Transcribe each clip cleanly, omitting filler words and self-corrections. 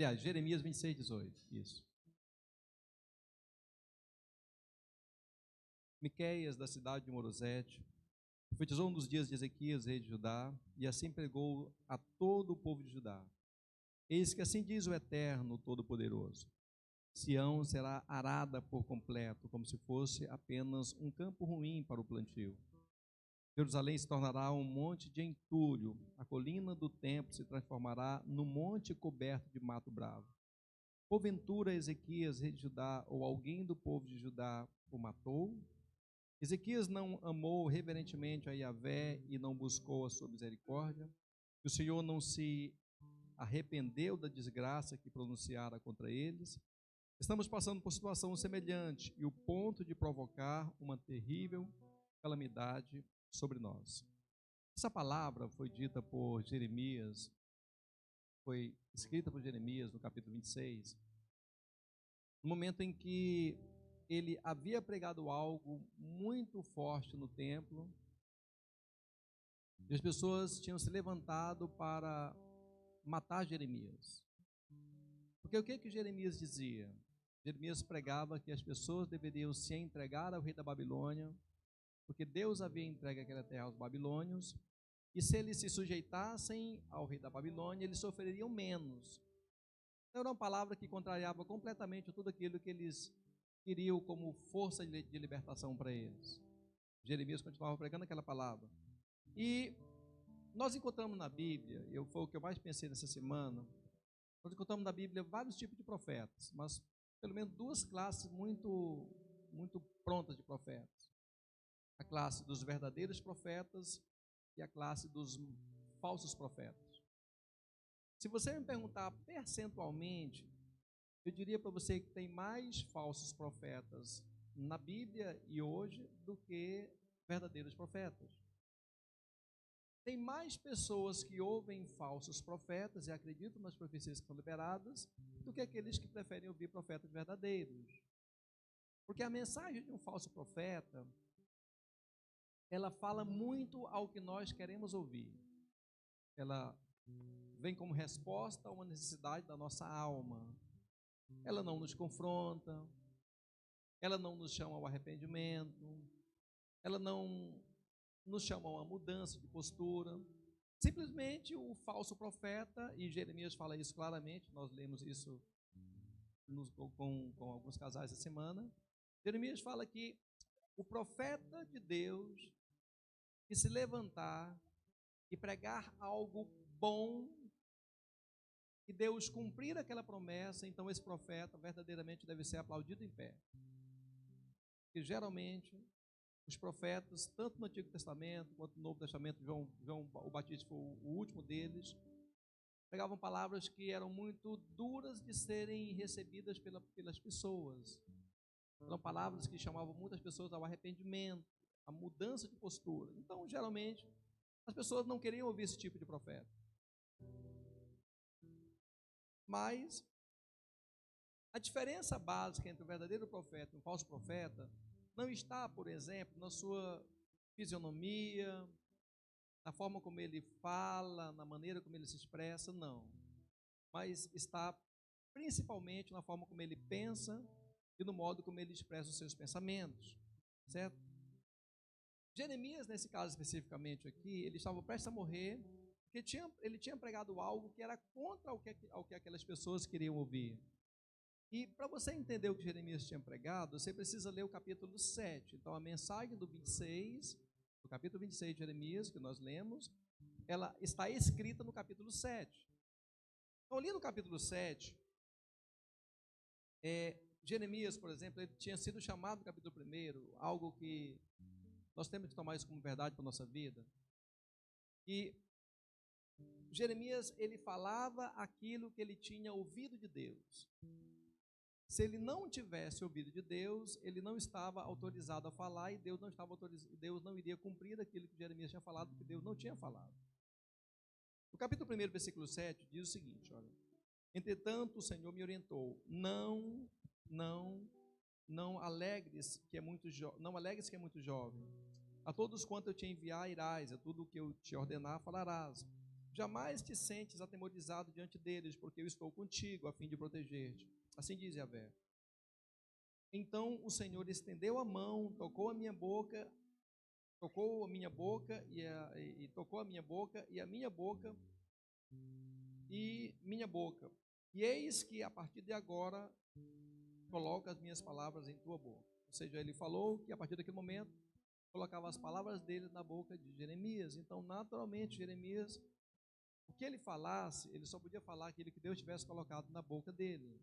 Aliás, Jeremias 26, 18. Isso. Miqueias, da cidade de Morosete, profetizou nos dias de Ezequias, rei de Judá, e assim pregou a todo o povo de Judá. Eis que assim diz o Eterno Todo-Poderoso: Sião será arada por completo, como se fosse apenas um campo ruim para o plantio. Jerusalém se tornará um monte de entulho, a colina do templo se transformará num monte coberto de mato bravo. Porventura Ezequias, rei de Judá, ou alguém do povo de Judá o matou? Ezequias não amou reverentemente a Yahvé e não buscou a sua misericórdia? O Senhor não se arrependeu da desgraça que pronunciara contra eles? Estamos passando por situação semelhante e o ponto de provocar uma terrível calamidade sobre nós. Essa palavra foi dita por Jeremias, foi escrita por Jeremias no capítulo 26, no momento em que ele havia pregado algo muito forte no templo, e as pessoas tinham se levantado para matar Jeremias. Porque o que Jeremias dizia? Jeremias pregava que as pessoas deveriam se entregar ao rei da Babilônia, porque Deus havia entregue aquela terra aos babilônios, e se eles se sujeitassem ao rei da Babilônia, eles sofreriam menos. Era uma palavra que contrariava completamente tudo aquilo que eles queriam como força de libertação para eles. Jeremias continuava pregando aquela palavra. E nós encontramos na Bíblia, foi o que eu mais pensei nessa semana, nós encontramos na Bíblia vários tipos de profetas, mas pelo menos duas classes muito prontas de profetas. A classe dos verdadeiros profetas e a classe dos falsos profetas. Se você me perguntar percentualmente, eu diria para você que tem mais falsos profetas na Bíblia e hoje do que verdadeiros profetas. Tem mais pessoas que ouvem falsos profetas e acreditam nas profecias que são liberadas do que aqueles que preferem ouvir profetas verdadeiros. Porque a mensagem de um falso profeta, ela fala muito ao que nós queremos ouvir. Ela vem como resposta a uma necessidade da nossa alma. Ela não nos confronta, ela não nos chama ao arrependimento, ela não nos chama a uma mudança de postura. Simplesmente o falso profeta, e Jeremias fala isso claramente, nós lemos isso com alguns casais essa semana. Jeremias fala que o profeta de Deus que se levantar e pregar algo bom, e Deus cumprir aquela promessa, então esse profeta verdadeiramente deve ser aplaudido em pé. Porque geralmente os profetas, tanto no Antigo Testamento quanto no Novo Testamento, João o Batista foi o último deles, pregavam palavras que eram muito duras de serem recebidas pelas pessoas. Eram palavras que chamavam muitas pessoas ao arrependimento, à mudança de postura. Então, geralmente, as pessoas não queriam ouvir esse tipo de profeta. Mas a diferença básica entre o verdadeiro profeta e o falso profeta não está, por exemplo, na sua fisionomia, na forma como ele fala, na maneira como ele se expressa, não. Mas está principalmente na forma como ele pensa e no modo como ele expressa os seus pensamentos, certo? Jeremias, nesse caso especificamente aqui, ele estava prestes a morrer, porque ele tinha pregado algo que era contra o que aquelas pessoas queriam ouvir. E para você entender o que Jeremias tinha pregado, você precisa ler o capítulo 7. Então, a mensagem do 26, do capítulo 26 de Jeremias, que nós lemos, ela está escrita no capítulo 7. Então, ali no capítulo 7, Jeremias, por exemplo, ele tinha sido chamado no capítulo 1, algo que nós temos que tomar isso como verdade para a nossa vida. E Jeremias, ele falava aquilo que ele tinha ouvido de Deus. Se ele não tivesse ouvido de Deus, ele não estava autorizado a falar, e Deus não iria cumprir aquilo que Jeremias tinha falado, porque Deus não tinha falado. No capítulo 1, versículo 7, diz o seguinte, olha: entretanto o Senhor me orientou, não alegres que é muito jovem. A todos quanto eu te enviar irás, a tudo o que eu te ordenar falarás. Jamais te sentes atemorizado diante deles, porque eu estou contigo, a fim de proteger-te. Assim diz Yahvé. Então o Senhor estendeu a mão, tocou a minha boca e tocou a minha boca e a minha boca e minha boca. E eis que a partir de agora coloca as minhas palavras em tua boca. Ou seja, ele falou que a partir daquele momento colocava as palavras dele na boca de Jeremias. Então, naturalmente, Jeremias, o que ele falasse, ele só podia falar aquilo que Deus tivesse colocado na boca dele.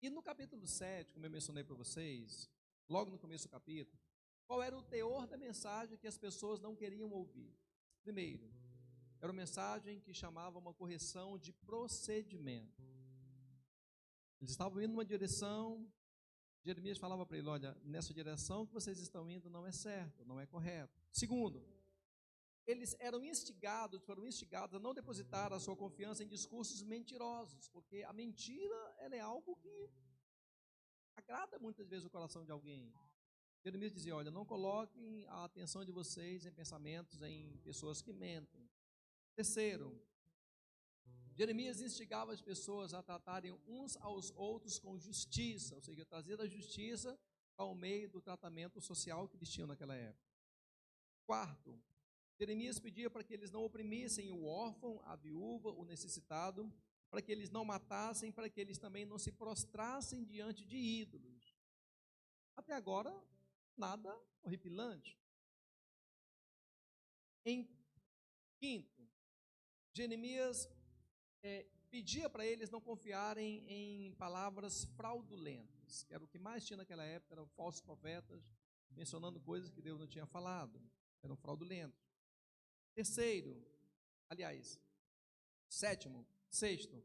E no capítulo 7, como eu mencionei para vocês, logo no começo do capítulo, qual era o teor da mensagem que as pessoas não queriam ouvir? Primeiro, era uma mensagem que chamava uma correção de procedimento. Eles estavam indo numa direção, Jeremias falava para ele, olha, nessa direção que vocês estão indo não é certo, não é correto. Segundo, eles foram instigados a não depositar a sua confiança em discursos mentirosos, porque a mentira, ela é algo que agrada muitas vezes o coração de alguém. Jeremias dizia, olha, não coloquem a atenção de vocês em pensamentos, em pessoas que mentem. Terceiro, Jeremias instigava as pessoas a tratarem uns aos outros com justiça, ou seja, trazer a justiça ao meio do tratamento social que eles tinham naquela época. Quarto, Jeremias pedia para que eles não oprimissem o órfão, a viúva, o necessitado, para que eles não matassem, para que eles também não se prostrassem diante de ídolos. Até agora, nada horripilante. Em quinto, Jeremias pedia para eles não confiarem em palavras fraudulentas, que era o que mais tinha naquela época, eram falsos profetas, mencionando coisas que Deus não tinha falado, eram fraudulentos. Sexto,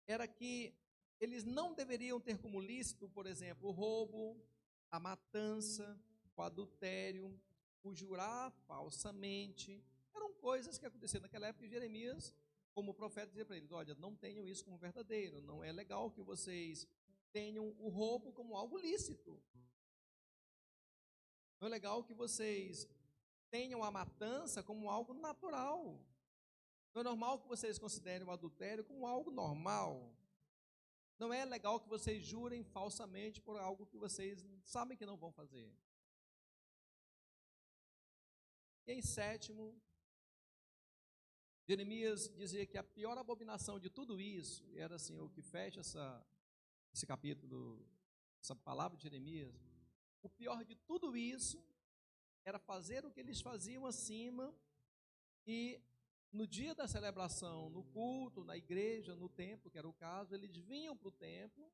era que eles não deveriam ter como lícito, por exemplo, o roubo, a matança, o adultério, o jurar falsamente. Eram coisas que aconteciam naquela época e Jeremias, como profeta, dizia para eles, olha, não tenham isso como verdadeiro, não é legal que vocês tenham o roubo como algo lícito. Não é legal que vocês tenham a matança como algo natural. Não é normal que vocês considerem o adultério como algo normal. Não é legal que vocês jurem falsamente por algo que vocês sabem que não vão fazer. E em sétimo, Jeremias dizia que a pior abominação de tudo isso, e era assim, o que fecha esse capítulo, essa palavra de Jeremias, o pior de tudo isso era fazer o que eles faziam acima e no dia da celebração, no culto, na igreja, no templo, que era o caso, eles vinham para o templo,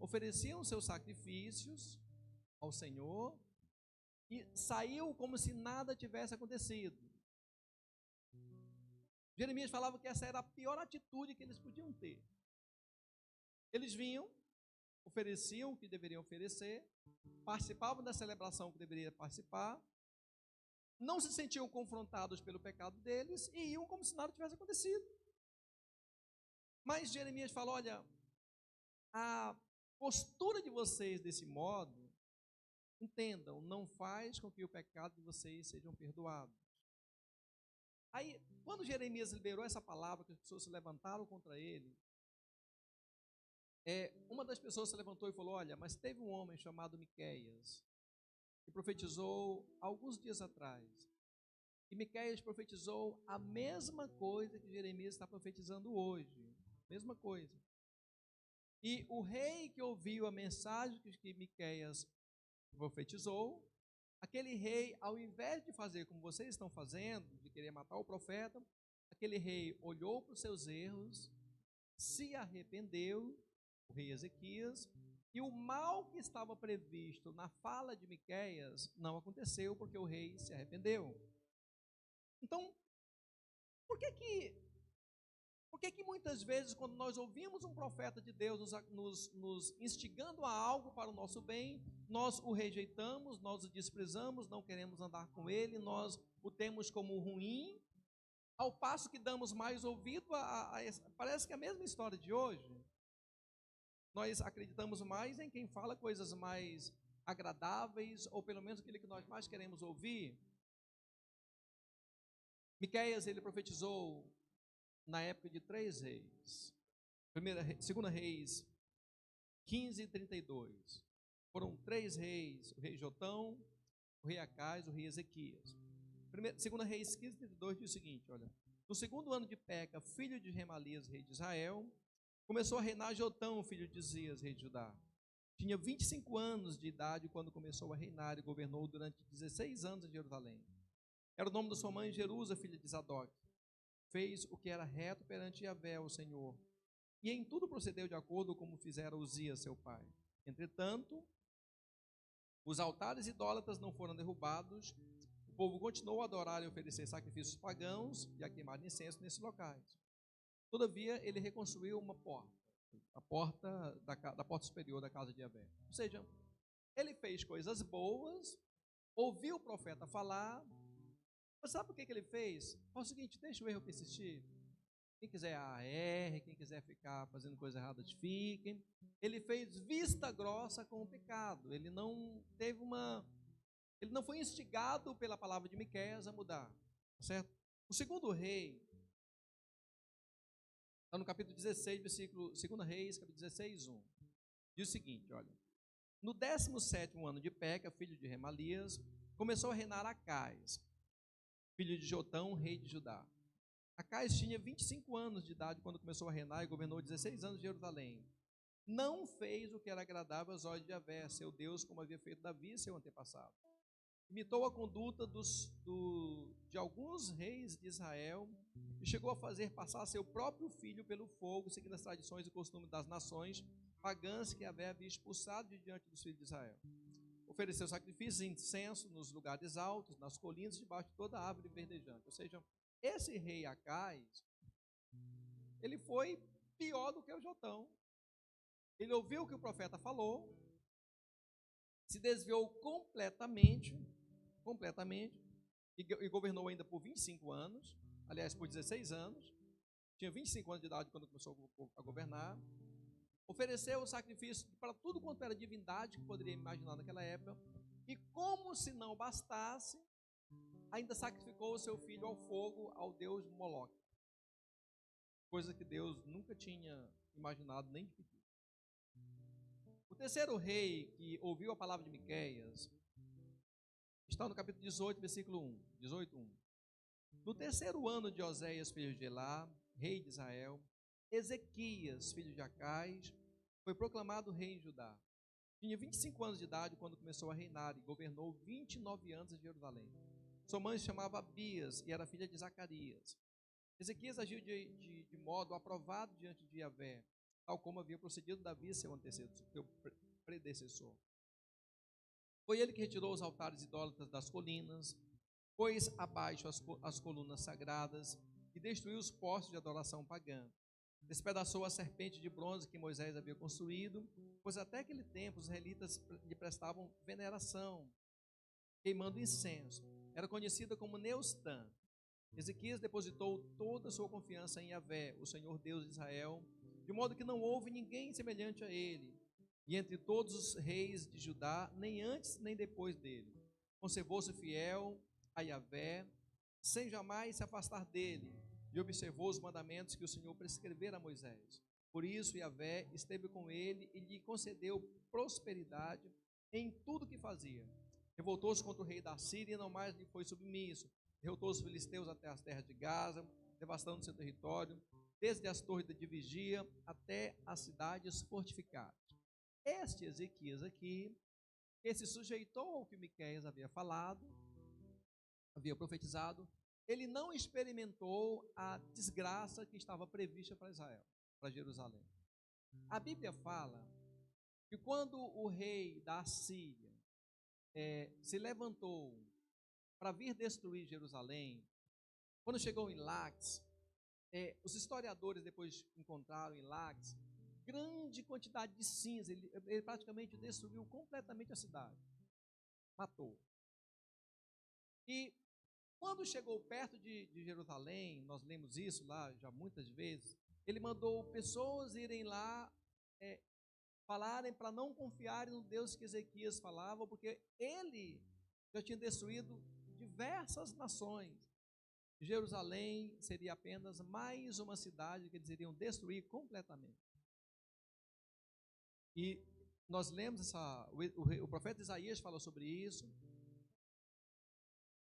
ofereciam seus sacrifícios ao Senhor e saíam como se nada tivesse acontecido. Jeremias falava que essa era a pior atitude que eles podiam ter. Eles vinham, ofereciam o que deveriam oferecer, participavam da celebração que deveriam participar, não se sentiam confrontados pelo pecado deles e iam como se nada tivesse acontecido. Mas Jeremias fala, olha, a postura de vocês desse modo, entendam, não faz com que o pecado de vocês sejam perdoados. Aí, quando Jeremias liberou essa palavra, que as pessoas se levantaram contra ele, uma das pessoas se levantou e falou, olha, mas teve um homem chamado Miqueias, que profetizou alguns dias atrás. E Miqueias profetizou a mesma coisa que Jeremias está profetizando hoje. Mesma coisa. E o rei que ouviu a mensagem que Miqueias profetizou, aquele rei, ao invés de fazer como vocês estão fazendo, de querer matar o profeta, aquele rei olhou para os seus erros, se arrependeu, o rei Ezequias, e o mal que estava previsto na fala de Miqueias não aconteceu porque o rei se arrependeu. Então, por que que muitas vezes, quando nós ouvimos um profeta de Deus nos instigando a algo para o nosso bem, nós o rejeitamos, nós o desprezamos, não queremos andar com ele, nós o temos como ruim, ao passo que damos mais ouvido parece que é a mesma história de hoje. Nós acreditamos mais em quem fala coisas mais agradáveis, ou pelo menos aquilo que nós mais queremos ouvir. Miqueias, ele profetizou na época de 3 reis. Segunda Reis 15:32. Foram 3 reis, o rei Jotão, o rei Acais, o rei Ezequias. Segunda Reis 15:32 diz o seguinte, olha: no segundo ano de Peca, filho de Remalias, rei de Israel, começou a reinar Jotão, filho de Uzias, rei de Judá. Tinha 25 anos de idade quando começou a reinar e governou durante 16 anos em Jerusalém. Era o nome da sua mãe Jerusa, filha de Zadok. Fez o que era reto perante Yahvé, o Senhor, e em tudo procedeu de acordo como fizera Uzias, seu pai. Entretanto, os altares idólatras não foram derrubados, o povo continuou a adorar e oferecer sacrifícios pagãos e a queimar incenso nesses locais. Todavia, ele reconstruiu uma porta, a porta da porta superior da casa de Yahvé. Ou seja, ele fez coisas boas, ouviu o profeta falar, mas sabe por que ele fez? É o seguinte: deixa o erro persistir. Quem quiser AR, quem quiser ficar fazendo coisa errada, fiquem. Ele fez vista grossa com o pecado. Ele não foi instigado pela palavra de Miqueias a mudar, tá certo? O segundo rei está no capítulo 16, versículo 2 Reis, capítulo 16, 1. Diz o seguinte, olha: no 17º ano de Peca, filho de Remalias, começou a reinar Acais, filho de Jotão, rei de Judá. Acais tinha 25 anos de idade quando começou a reinar e governou 16 anos de Jerusalém. Não fez o que era agradável aos olhos de Yahvé, seu Deus, como havia feito Davi, seu antepassado. Imitou a conduta de alguns reis de Israel e chegou a fazer passar seu próprio filho pelo fogo, seguindo as tradições e costumes das nações pagãs que Yahvé havia expulsado de diante dos filhos de Israel. Ofereceu sacrifícios e incenso nos lugares altos, nas colinas, debaixo de toda árvore verdejante. Ou seja, esse rei Acais, ele foi pior do que o Jotão. Ele ouviu o que o profeta falou, se desviou completamente, e governou ainda por 25 anos, aliás, por 16 anos, tinha 25 anos de idade quando começou a governar, ofereceu o sacrifício para tudo quanto era divindade que poderia imaginar naquela época, e como se não bastasse, ainda sacrificou o seu filho ao fogo, ao deus Moloque, coisa que Deus nunca tinha imaginado nem de pedir. O terceiro rei que ouviu a palavra de Miqueias está no capítulo 18, versículo 1, 18, 1. No terceiro ano de Oséias, filho de Elá, rei de Israel, Ezequias, filho de Acais, foi proclamado rei em Judá. Tinha 25 anos de idade quando começou a reinar e governou 29 anos em Jerusalém. Sua mãe se chamava Abias e era filha de Zacarias. Ezequias agiu de modo aprovado diante de Yahvé, tal como havia procedido Davi, seu predecessor. Foi ele que retirou os altares idólatras das colinas, pôs abaixo as colunas sagradas e destruiu os postos de adoração pagã. Despedaçou a serpente de bronze que Moisés havia construído, pois até aquele tempo os israelitas lhe prestavam veneração, queimando incenso. Era conhecida como Neustã. Ezequias depositou toda a sua confiança em Yahvé, o Senhor Deus de Israel, de modo que não houve ninguém semelhante a ele, e entre todos os reis de Judá, nem antes nem depois dele. Conservou-se fiel a Yahvé, sem jamais se afastar dele, e observou os mandamentos que o Senhor prescrevera a Moisés. Por isso Yahvé esteve com ele e lhe concedeu prosperidade em tudo que fazia. Revoltou-se contra o rei da Síria e não mais lhe foi submisso. Derrotou os filisteus até as terras de Gaza, devastando seu território, desde as torres de vigia até as cidades fortificadas. Este Ezequias aqui, que se sujeitou ao que Miqueias havia falado, havia profetizado, ele não experimentou a desgraça que estava prevista para Israel, para Jerusalém. A Bíblia fala que quando o rei da Síria se levantou para vir destruir Jerusalém, quando chegou em Laques, os historiadores depois encontraram em Laques grande quantidade de cinza. Ele praticamente destruiu completamente a cidade, matou. E quando chegou perto de Jerusalém, nós lemos isso lá já muitas vezes, ele mandou pessoas irem lá falarem para não confiarem no Deus que Ezequias falava, porque ele já tinha destruído diversas nações. Jerusalém seria apenas mais uma cidade que eles iriam destruir completamente. E nós lemos o profeta Isaías falou sobre isso.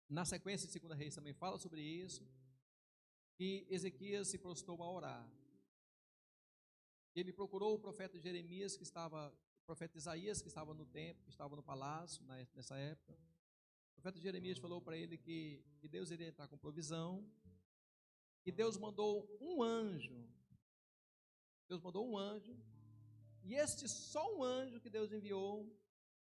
Na sequência de 2 Reis também fala sobre isso. Que Ezequias se prostrou a orar. Ele procurou o profeta Jeremias, o profeta Isaías, que estava no templo, que estava no palácio nessa época. O profeta Jeremias falou para ele que Deus iria entrar com provisão. E Deus mandou um anjo. Deus mandou um anjo. E só um anjo que Deus enviou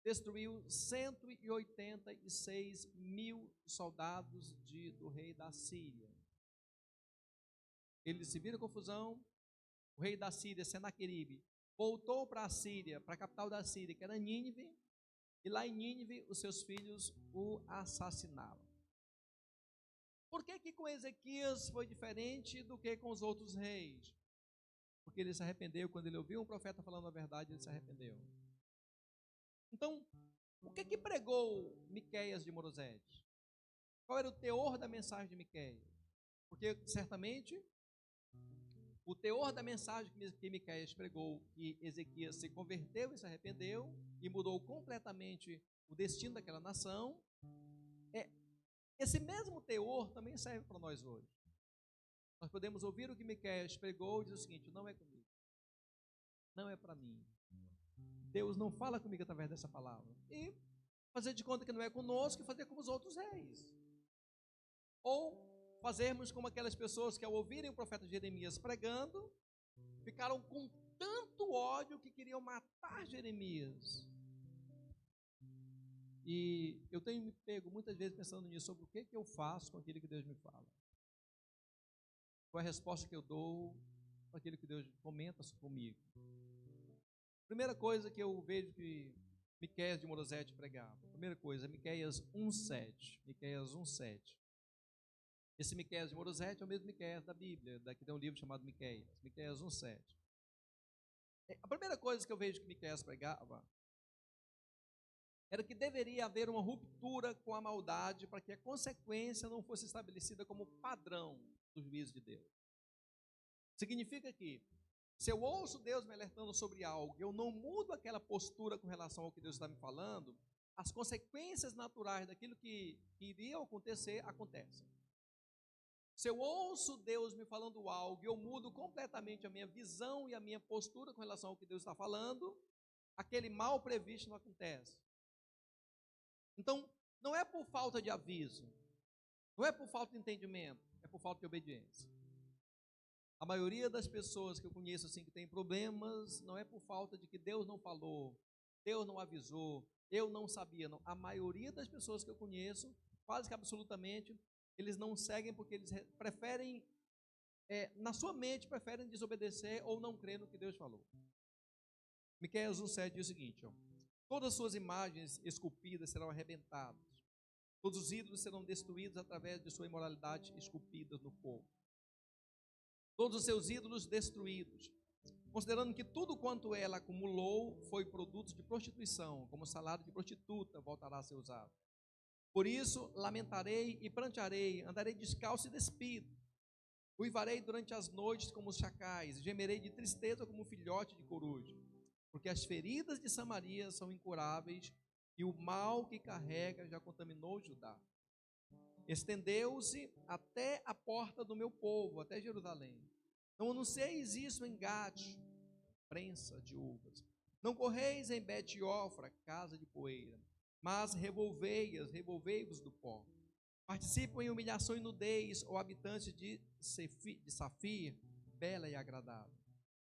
destruiu 186 mil soldados do rei da Síria. Eles se viram em confusão. O rei da Síria, Senaqueribe, voltou para a Síria, para a capital da Síria, que era Nínive, e lá em Nínive os seus filhos o assassinaram. Por que com Ezequias foi diferente do que com os outros reis? Porque ele se arrependeu, quando ele ouviu um profeta falando a verdade, ele se arrependeu. Então, o que pregou Miqueias de Morosete? Qual era o teor da mensagem de Miqueias? Porque certamente o teor da mensagem que Miqueias pregou, que Ezequias se converteu e se arrependeu e mudou completamente o destino daquela nação, esse mesmo teor também serve para nós hoje. Nós podemos ouvir o que Miqueias pregou e dizer o seguinte: não é comigo, não é para mim. Deus não fala comigo através dessa palavra. E fazer de conta que não é conosco e fazer como os outros reis. Ou fazermos como aquelas pessoas que, ao ouvirem o profeta Jeremias pregando, ficaram com tanto ódio que queriam matar Jeremias. E eu tenho me pego muitas vezes pensando nisso, sobre o que eu faço com aquilo que Deus me fala. Qual é a resposta que eu dou com aquilo que Deus comenta comigo. Primeira coisa que eu vejo que Miqueias de Morosete pregava. Primeira coisa, Miqueias 1:7. Miqueias 1:7. Esse Miqueias de Morosete é o mesmo Miqueias da Bíblia, daqui tem um livro chamado Miqueias. Miqueias 1:7. A primeira coisa que eu vejo que Miqueias pregava era que deveria haver uma ruptura com a maldade para que a consequência não fosse estabelecida como padrão do juízo de Deus. Significa que, se eu ouço Deus me alertando sobre algo, eu não mudo aquela postura com relação ao que Deus está me falando, as consequências naturais daquilo que iria acontecer, acontecem. Se eu ouço Deus me falando algo e eu mudo completamente a minha visão e a minha postura com relação ao que Deus está falando, aquele mal previsto não acontece. Então, não é por falta de aviso, não é por falta de entendimento, é por falta de obediência. A maioria das pessoas que eu conheço assim que tem problemas, não é por falta de que Deus não falou, Deus não avisou, eu não sabia, não. A maioria das pessoas que eu conheço, quase que absolutamente, eles não seguem porque eles preferem, na sua mente, preferem desobedecer ou não crer no que Deus falou. Miqueias 1:7 diz o seguinte: todas as suas imagens esculpidas serão arrebentadas, todos os ídolos serão destruídos através de sua imoralidade esculpida no fogo. Todos os seus ídolos destruídos, considerando que tudo quanto ela acumulou foi produto de prostituição, como salário de prostituta voltará a ser usado. Por isso lamentarei e prantearei, andarei descalço e despido, uivarei durante as noites como os chacais, gemerei de tristeza como um filhote de coruja, porque as feridas de Samaria são incuráveis e o mal que carrega já contaminou Judá. Estendeu-se até a porta do meu povo, até Jerusalém. Não anuncieis isso em Gate, prensa de uvas. Não correis em Bet-Ofra, casa de poeira, mas revolvei-vos do pó. Participam em humilhação e nudez, ó habitantes de Safir, bela e agradável.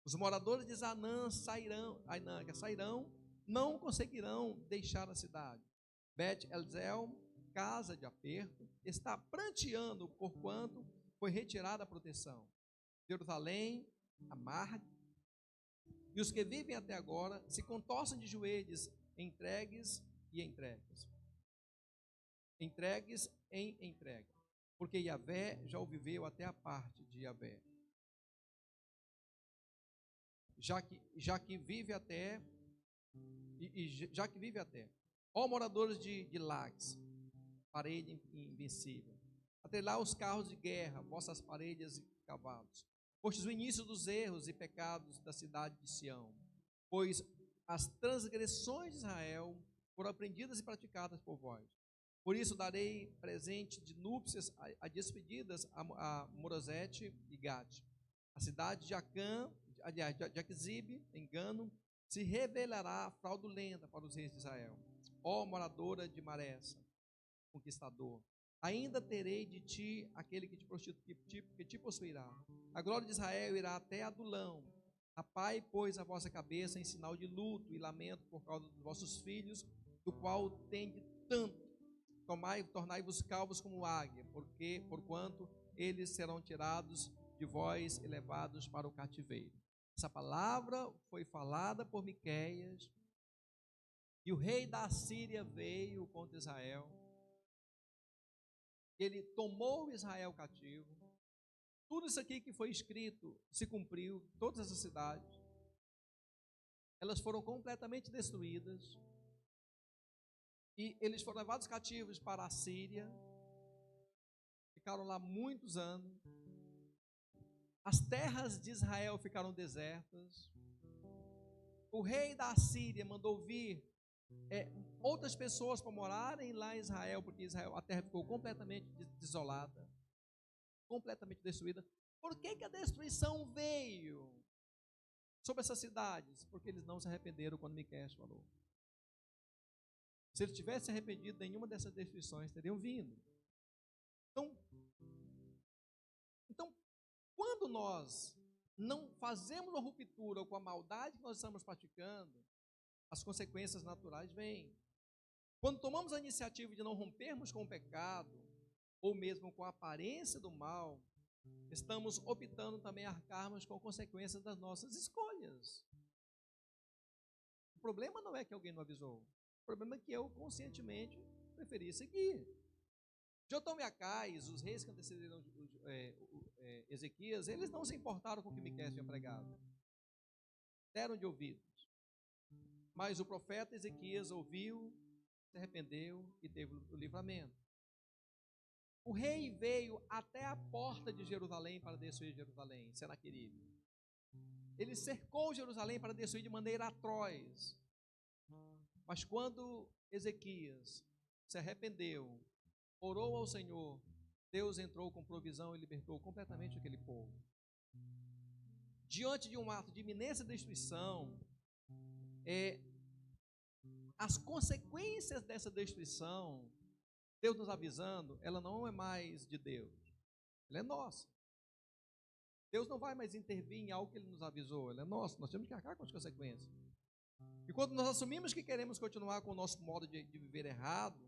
Os moradores de Zanã sairão, não conseguirão deixar a cidade. Bet-Elzel, casa de aperto, está pranteando porquanto foi retirada a proteção. Jerusalém amarga, e os que vivem até agora se contorcem de joelhos, entregues em entrega, porque Yahvé já o viveu até a parte de Yahvé, já que vive até, ó moradores de Laques, parede invencível, Atrelar os carros de guerra, vossas parelhas e cavalos. Postes o início dos erros e pecados da cidade de Sião, pois as transgressões de Israel foram aprendidas e praticadas por vós. Por isso darei presente de núpcias a despedidas a Morosete e Gate. A cidade de Acã, aliás, de Aquisibe, engano, se revelará fraudulenta para os reis de Israel. Ó moradora de Maressa, conquistador, ainda terei de ti aquele que te possuirá. A glória de Israel irá até Adulão. Rapai, pois, a vossa cabeça em sinal de luto e lamento por causa dos vossos filhos, do qual tende tanto. Tornai-vos calvos como águia, porquanto eles serão tirados de vós e levados para o cativeiro. Essa palavra foi falada por Miqueias, e o rei da Assíria veio contra Israel. Ele tomou Israel cativo. Tudo isso aqui que foi escrito se cumpriu, todas essas cidades. Elas foram completamente destruídas. E eles foram levados cativos para a Síria. Ficaram lá muitos anos. As terras de Israel ficaram desertas. O rei da Assíria mandou vir outras pessoas para morarem lá em Israel, porque a terra ficou completamente desolada, completamente destruída. Por que a destruição veio sobre essas cidades? Porque eles não se arrependeram quando Miqueias falou. Se eles tivessem arrependido, nenhuma dessas destruições teriam vindo. Então, quando nós não fazemos uma ruptura com a maldade que nós estamos praticando, as consequências naturais vêm. Quando tomamos a iniciativa de não rompermos com o pecado, ou mesmo com a aparência do mal, estamos optando também a arcarmos com consequências das nossas escolhas. O problema não é que alguém não avisou. O problema é que eu conscientemente preferi seguir. Jotão e Acais, os reis que antecederam Ezequias, eles não se importaram com o que Miqueias tinha pregado. Deram de ouvidos. Mas o profeta Ezequias ouviu, se arrependeu e teve o livramento. O rei veio até a porta de Jerusalém para destruir Jerusalém, Senaqueribe. Ele cercou Jerusalém para destruir de maneira atroz. Mas quando Ezequias se arrependeu, orou ao Senhor, Deus entrou com provisão e libertou completamente aquele povo. Diante de um ato de iminência destruição, as consequências dessa destruição, Deus nos avisando, ela não é mais de Deus, ela é nossa. Deus não vai mais intervir em algo que Ele nos avisou, ela é nossa, nós temos que arcar com as consequências. E quando nós assumimos que queremos continuar com o nosso modo de viver errado,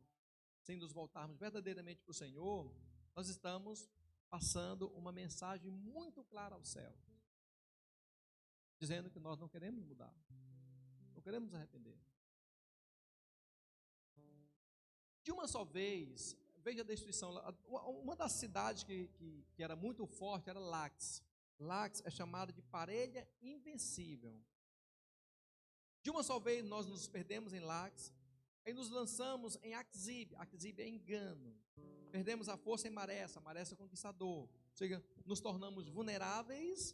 sem nos voltarmos verdadeiramente para o Senhor, nós estamos passando uma mensagem muito clara ao céu, dizendo que nós não queremos mudar, não queremos nos arrepender. De uma só vez, veja a destruição. Uma das cidades que era muito forte era Lax. Lax é chamada de parelha invencível. De uma só vez nós nos perdemos em Lax, aí nos lançamos em Aquisibe. Aquisibe é engano. Perdemos a força em Maressa. Maressa é conquistador. Ou seja, nos tornamos vulneráveis,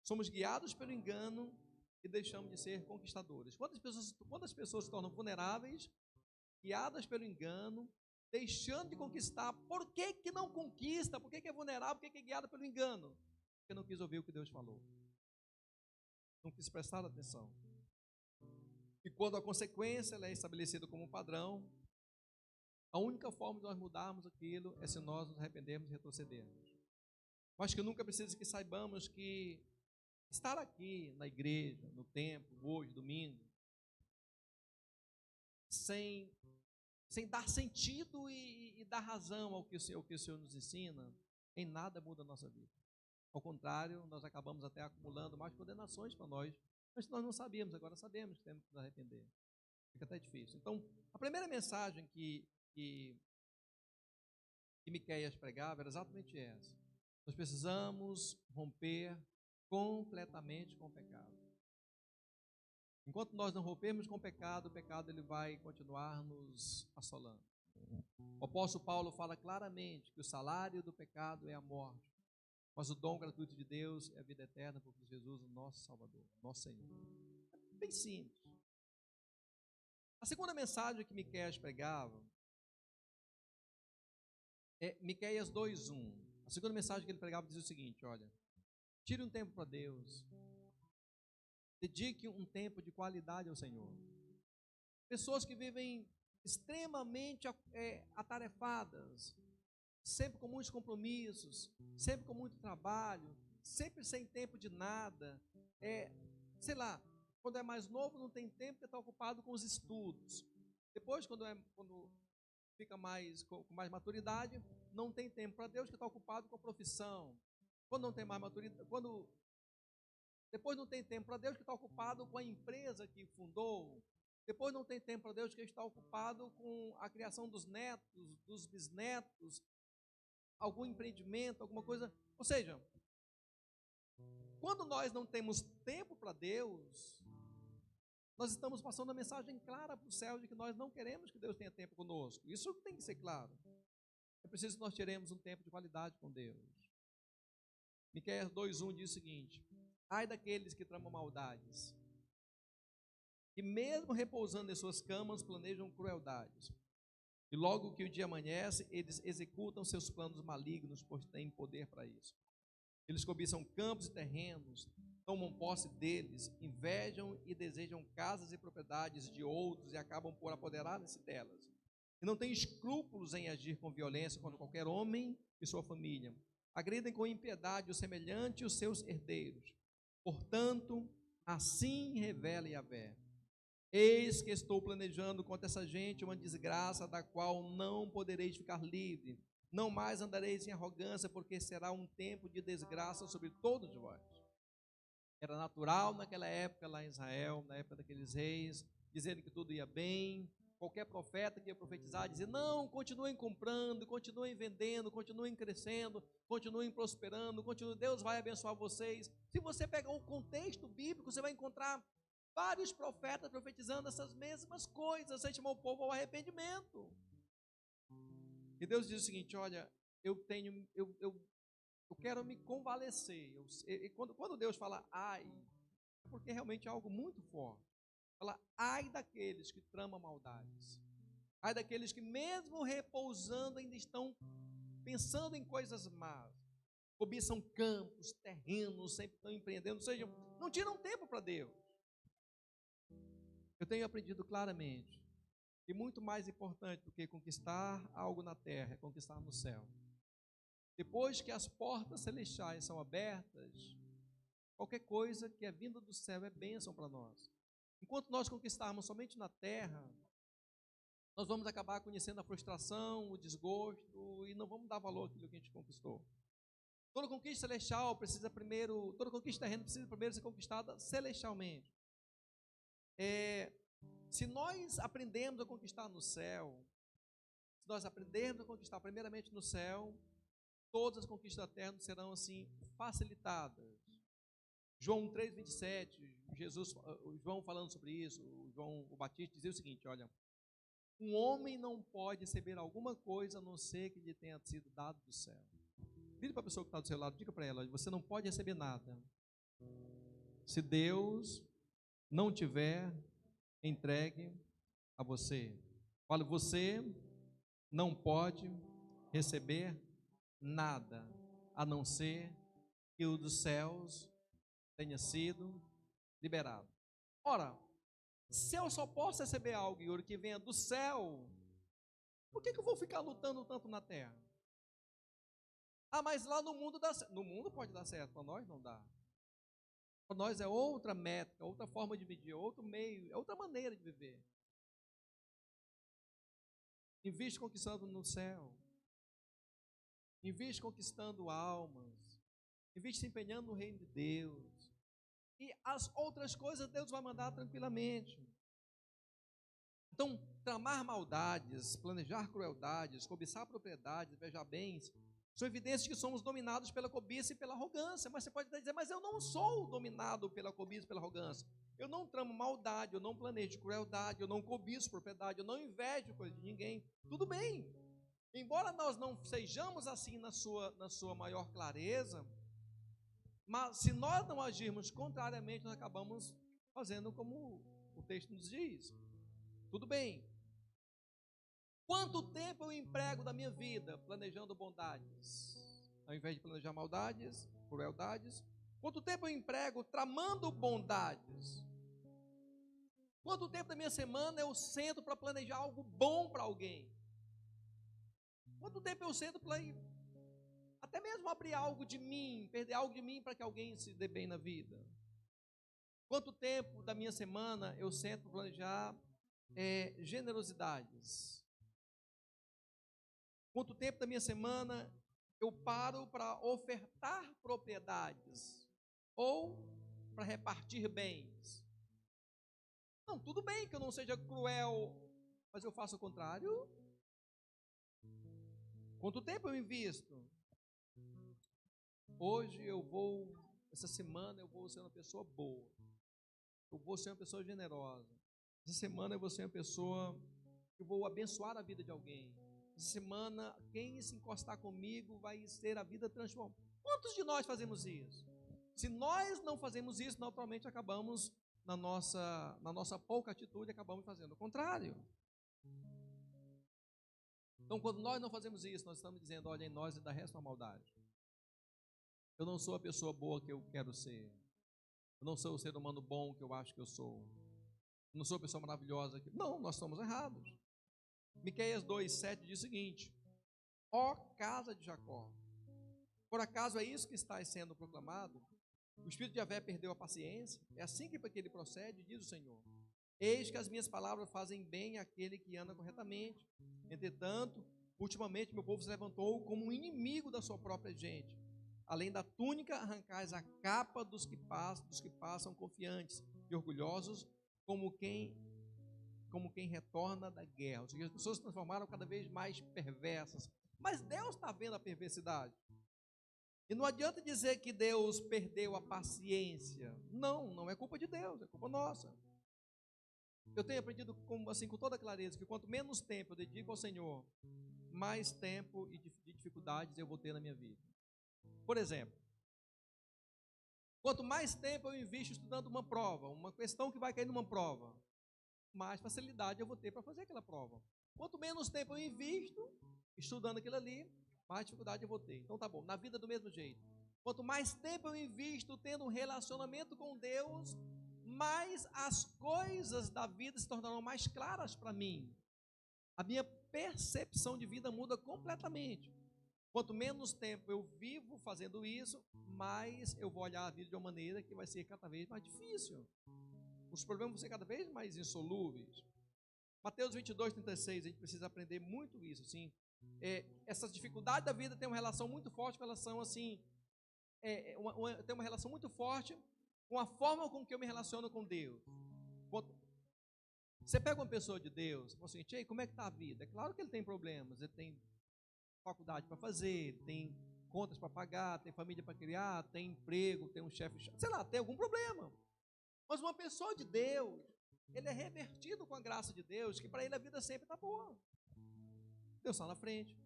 somos guiados pelo engano e deixamos de ser conquistadores. Quando as pessoas se tornam vulneráveis, guiadas pelo engano, deixando de conquistar, por que não conquista? Por que é vulnerável? Por que é guiada pelo engano? Porque não quis ouvir o que Deus falou. Não quis prestar atenção. E quando a consequência ela é estabelecida como um padrão, a única forma de nós mudarmos aquilo é se nós nos arrependermos e retrocedermos. Mas que nunca precisa que saibamos que estar aqui na igreja, no templo, hoje, domingo, sem dar sentido e dar razão ao que o Senhor nos ensina, em nada muda a nossa vida. Ao contrário, nós acabamos até acumulando mais condenações para nós, mas nós não sabíamos, agora sabemos que temos que nos arrepender. Fica até difícil. Então, a primeira mensagem que Miqueias pregava era exatamente essa. Nós precisamos romper completamente com o pecado. Enquanto nós não rompermos com o pecado ele vai continuar nos assolando. O apóstolo Paulo fala claramente que o salário do pecado é a morte, mas o dom gratuito de Deus é a vida eterna por Cristo Jesus, o nosso Salvador, nosso Senhor. É bem simples. A segunda mensagem que Miqueias pregava é Miqueias 2:1. A segunda mensagem que ele pregava dizia o seguinte: olha, tire um tempo para Deus, dedique um tempo de qualidade ao Senhor. Pessoas que vivem extremamente atarefadas, sempre com muitos compromissos, sempre com muito trabalho, sempre sem tempo de nada, sei lá, quando é mais novo não tem tempo porque está ocupado com os estudos. Depois, quando fica com mais maturidade, não tem tempo para Deus, que está ocupado com a profissão. Quando não tem mais maturidade, depois não tem tempo para Deus, que está ocupado com a empresa que fundou. Depois não tem tempo para Deus, que está ocupado com a criação dos netos, dos bisnetos, algum empreendimento, alguma coisa. Ou seja, quando nós não temos tempo para Deus, nós estamos passando a mensagem clara para o céu de que nós não queremos que Deus tenha tempo conosco. Isso tem que ser claro. É preciso que nós teremos um tempo de qualidade com Deus. Miqueias 2:1 diz o seguinte: ai daqueles que tramam maldades, que mesmo repousando em suas camas planejam crueldades, e logo que o dia amanhece, eles executam seus planos malignos, pois têm poder para isso. Eles cobiçam campos e terrenos, tomam posse deles, invejam e desejam casas e propriedades de outros e acabam por apoderar-se delas. E não têm escrúpulos em agir com violência contra qualquer homem e sua família. Agridem com impiedade o semelhante e os seus herdeiros. Portanto, assim revela Yahvé: eis que estou planejando contra essa gente uma desgraça da qual não podereis ficar livre. Não mais andareis em arrogância, porque será um tempo de desgraça sobre todos vós. Era natural naquela época lá em Israel, na época daqueles reis, dizendo que tudo ia bem. Qualquer profeta que ia profetizar dizia: não, continuem comprando, continuem vendendo, continuem crescendo, continuem prosperando, Deus vai abençoar vocês. Se você pegar o contexto bíblico, você vai encontrar vários profetas profetizando essas mesmas coisas, sem chamar o povo ao arrependimento. E Deus diz o seguinte: olha, eu quero me convalecer. Quando Deus fala ai, é porque realmente é algo muito forte. Fala ai daqueles que tramam maldades, ai daqueles que mesmo repousando ainda estão pensando em coisas más, cobiçam campos, terrenos, sempre estão empreendendo, ou seja, não tiram tempo para Deus. Eu tenho aprendido claramente que muito mais importante do que conquistar algo na terra é conquistar no céu. Depois que as portas celestiais são abertas, qualquer coisa que é vinda do céu é bênção para nós. Enquanto nós conquistarmos somente na terra, nós vamos acabar conhecendo a frustração, o desgosto, e não vamos dar valor àquilo que a gente conquistou. Toda conquista celestial precisa primeiro, toda conquista terrena precisa primeiro ser conquistada celestialmente. Se nós aprendemos a conquistar no céu, se nós aprendermos a conquistar primeiramente no céu, todas as conquistas da terra serão assim facilitadas. João 3:27, João falando sobre isso, João o Batista dizia o seguinte: olha, um homem não pode receber alguma coisa a não ser que lhe tenha sido dado do céu. Vire para a pessoa que está do seu lado, diga para ela: você não pode receber nada se Deus não tiver entregue a você. Olha, você não pode receber nada a não ser que o dos céus tenha sido liberado. Ora, se eu só posso receber algo, Yuri, que venha do céu, por que eu vou ficar lutando tanto na terra? Ah, mas lá no mundo dá certo. No mundo pode dar certo, para nós não dá. Para nós é outra métrica, outra forma de medir, outro meio, é outra maneira de viver. Investe conquistando no céu. Investe conquistando almas. Investe se empenhando no reino de Deus. E as outras coisas Deus vai mandar tranquilamente. Então, tramar maldades, planejar crueldades, cobiçar propriedades, invejar bens, são evidências que somos dominados pela cobiça e pela arrogância. Mas você pode dizer: mas eu não sou dominado pela cobiça e pela arrogância. Eu não tramo maldade, eu não planejo crueldade, eu não cobiço propriedade, eu não invejo coisa de ninguém. Tudo bem. Embora nós não sejamos assim na sua maior clareza, mas se nós não agirmos contrariamente, nós acabamos fazendo como o texto nos diz. Tudo bem. Quanto tempo eu emprego da minha vida planejando bondades, ao invés de planejar maldades, crueldades? Quanto tempo eu emprego tramando bondades? Quanto tempo da minha semana eu sento para planejar algo bom para alguém? Quanto tempo eu sento para até mesmo abrir algo de mim, perder algo de mim para que alguém se dê bem na vida? Quanto tempo da minha semana eu sento para planejar generosidades? Quanto tempo da minha semana eu paro para ofertar propriedades ou para repartir bens? Não, tudo bem que eu não seja cruel, mas eu faço o contrário. Quanto tempo eu invisto? Hoje essa semana eu vou ser uma pessoa boa. Eu vou ser uma pessoa generosa. Essa semana eu vou ser uma pessoa que eu vou abençoar a vida de alguém. Essa semana, quem se encostar comigo vai ter a vida transformada. Quantos de nós fazemos isso? Se nós não fazemos isso, naturalmente acabamos, na nossa pouca atitude, acabamos fazendo o contrário. Então, quando nós não fazemos isso, nós estamos dizendo, olha, em nós ainda resta uma maldade. Eu não sou a pessoa boa que eu quero ser. Eu não sou o ser humano bom que eu acho que eu sou. Eu não sou a pessoa maravilhosa que... Não, nós estamos errados. Miqueias 2:7 diz o seguinte: ó casa de Jacó, por acaso é isso que está sendo proclamado? O espírito de Javé perdeu a paciência? É assim que ele procede, diz o Senhor. Eis que as minhas palavras fazem bem àquele que anda corretamente. Entretanto, ultimamente meu povo se levantou como um inimigo da sua própria gente. Além da túnica, arrancais a capa dos que passam confiantes e orgulhosos, como quem retorna da guerra. Ou seja, as pessoas se transformaram cada vez mais perversas. Mas Deus está vendo a perversidade. E não adianta dizer que Deus perdeu a paciência. Não, não é culpa de Deus, é culpa nossa. Eu tenho aprendido com toda clareza que quanto menos tempo eu dedico ao Senhor, mais tempo e de dificuldades eu vou ter na minha vida. Por exemplo, quanto mais tempo eu invisto estudando uma prova, uma questão que vai cair numa prova, mais facilidade eu vou ter para fazer aquela prova. Quanto menos tempo eu invisto estudando aquilo ali, mais dificuldade eu vou ter. Então tá bom, na vida do mesmo jeito. Quanto mais tempo eu invisto tendo um relacionamento com Deus, mais as coisas da vida se tornarão mais claras para mim. A minha percepção de vida muda completamente. Quanto menos tempo eu vivo fazendo isso, mais eu vou olhar a vida de uma maneira que vai ser cada vez mais difícil. Os problemas vão ser cada vez mais insolúveis. Mateus 22:36, a gente precisa aprender muito isso, assim. Essas dificuldades da vida têm uma relação muito forte com relação, assim, tem uma relação muito forte com a forma com que eu me relaciono com Deus. Você pega uma pessoa de Deus, e fala assim, Tchê, como é que está a vida? É claro que ele tem problemas, ele tem faculdade para fazer, tem contas para pagar, tem família para criar, tem emprego, tem um chefe, sei lá, tem algum problema. Mas uma pessoa de Deus, ele é revertido com a graça de Deus, que para ele a vida sempre está boa. Deus está na frente,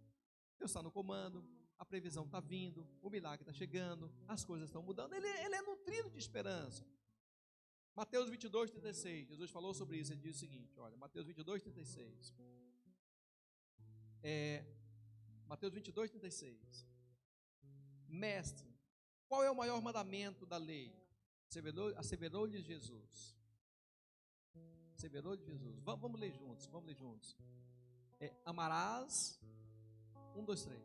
Deus está no comando, a previsão está vindo, o milagre está chegando, as coisas estão mudando, ele é nutrido de esperança. Mateus 22:36, Jesus falou sobre isso, ele diz o seguinte, olha, Mateus 22:36, Mateus 22:36, mestre, qual é o maior mandamento da lei? Asseverou-lhe Jesus. Asseverou-lhe Jesus. Vamos ler juntos. Amarás, 1, 2, 3.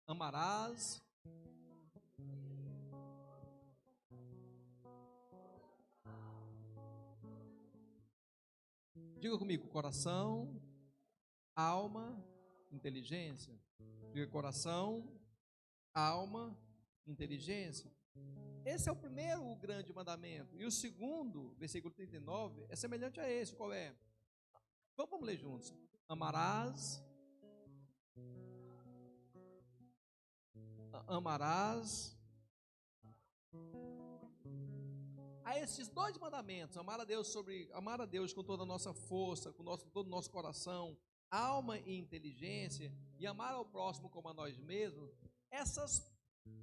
Amarás. Diga comigo, coração, alma, inteligência. Diga coração, alma, inteligência. Esse é o primeiro grande mandamento. E o segundo, versículo 39, é semelhante a esse. Qual é? Vamos ler juntos. Amarás a esses dois mandamentos, amar a Deus com toda a nossa força, com todo o nosso coração, alma e inteligência, e amar ao próximo como a nós mesmos,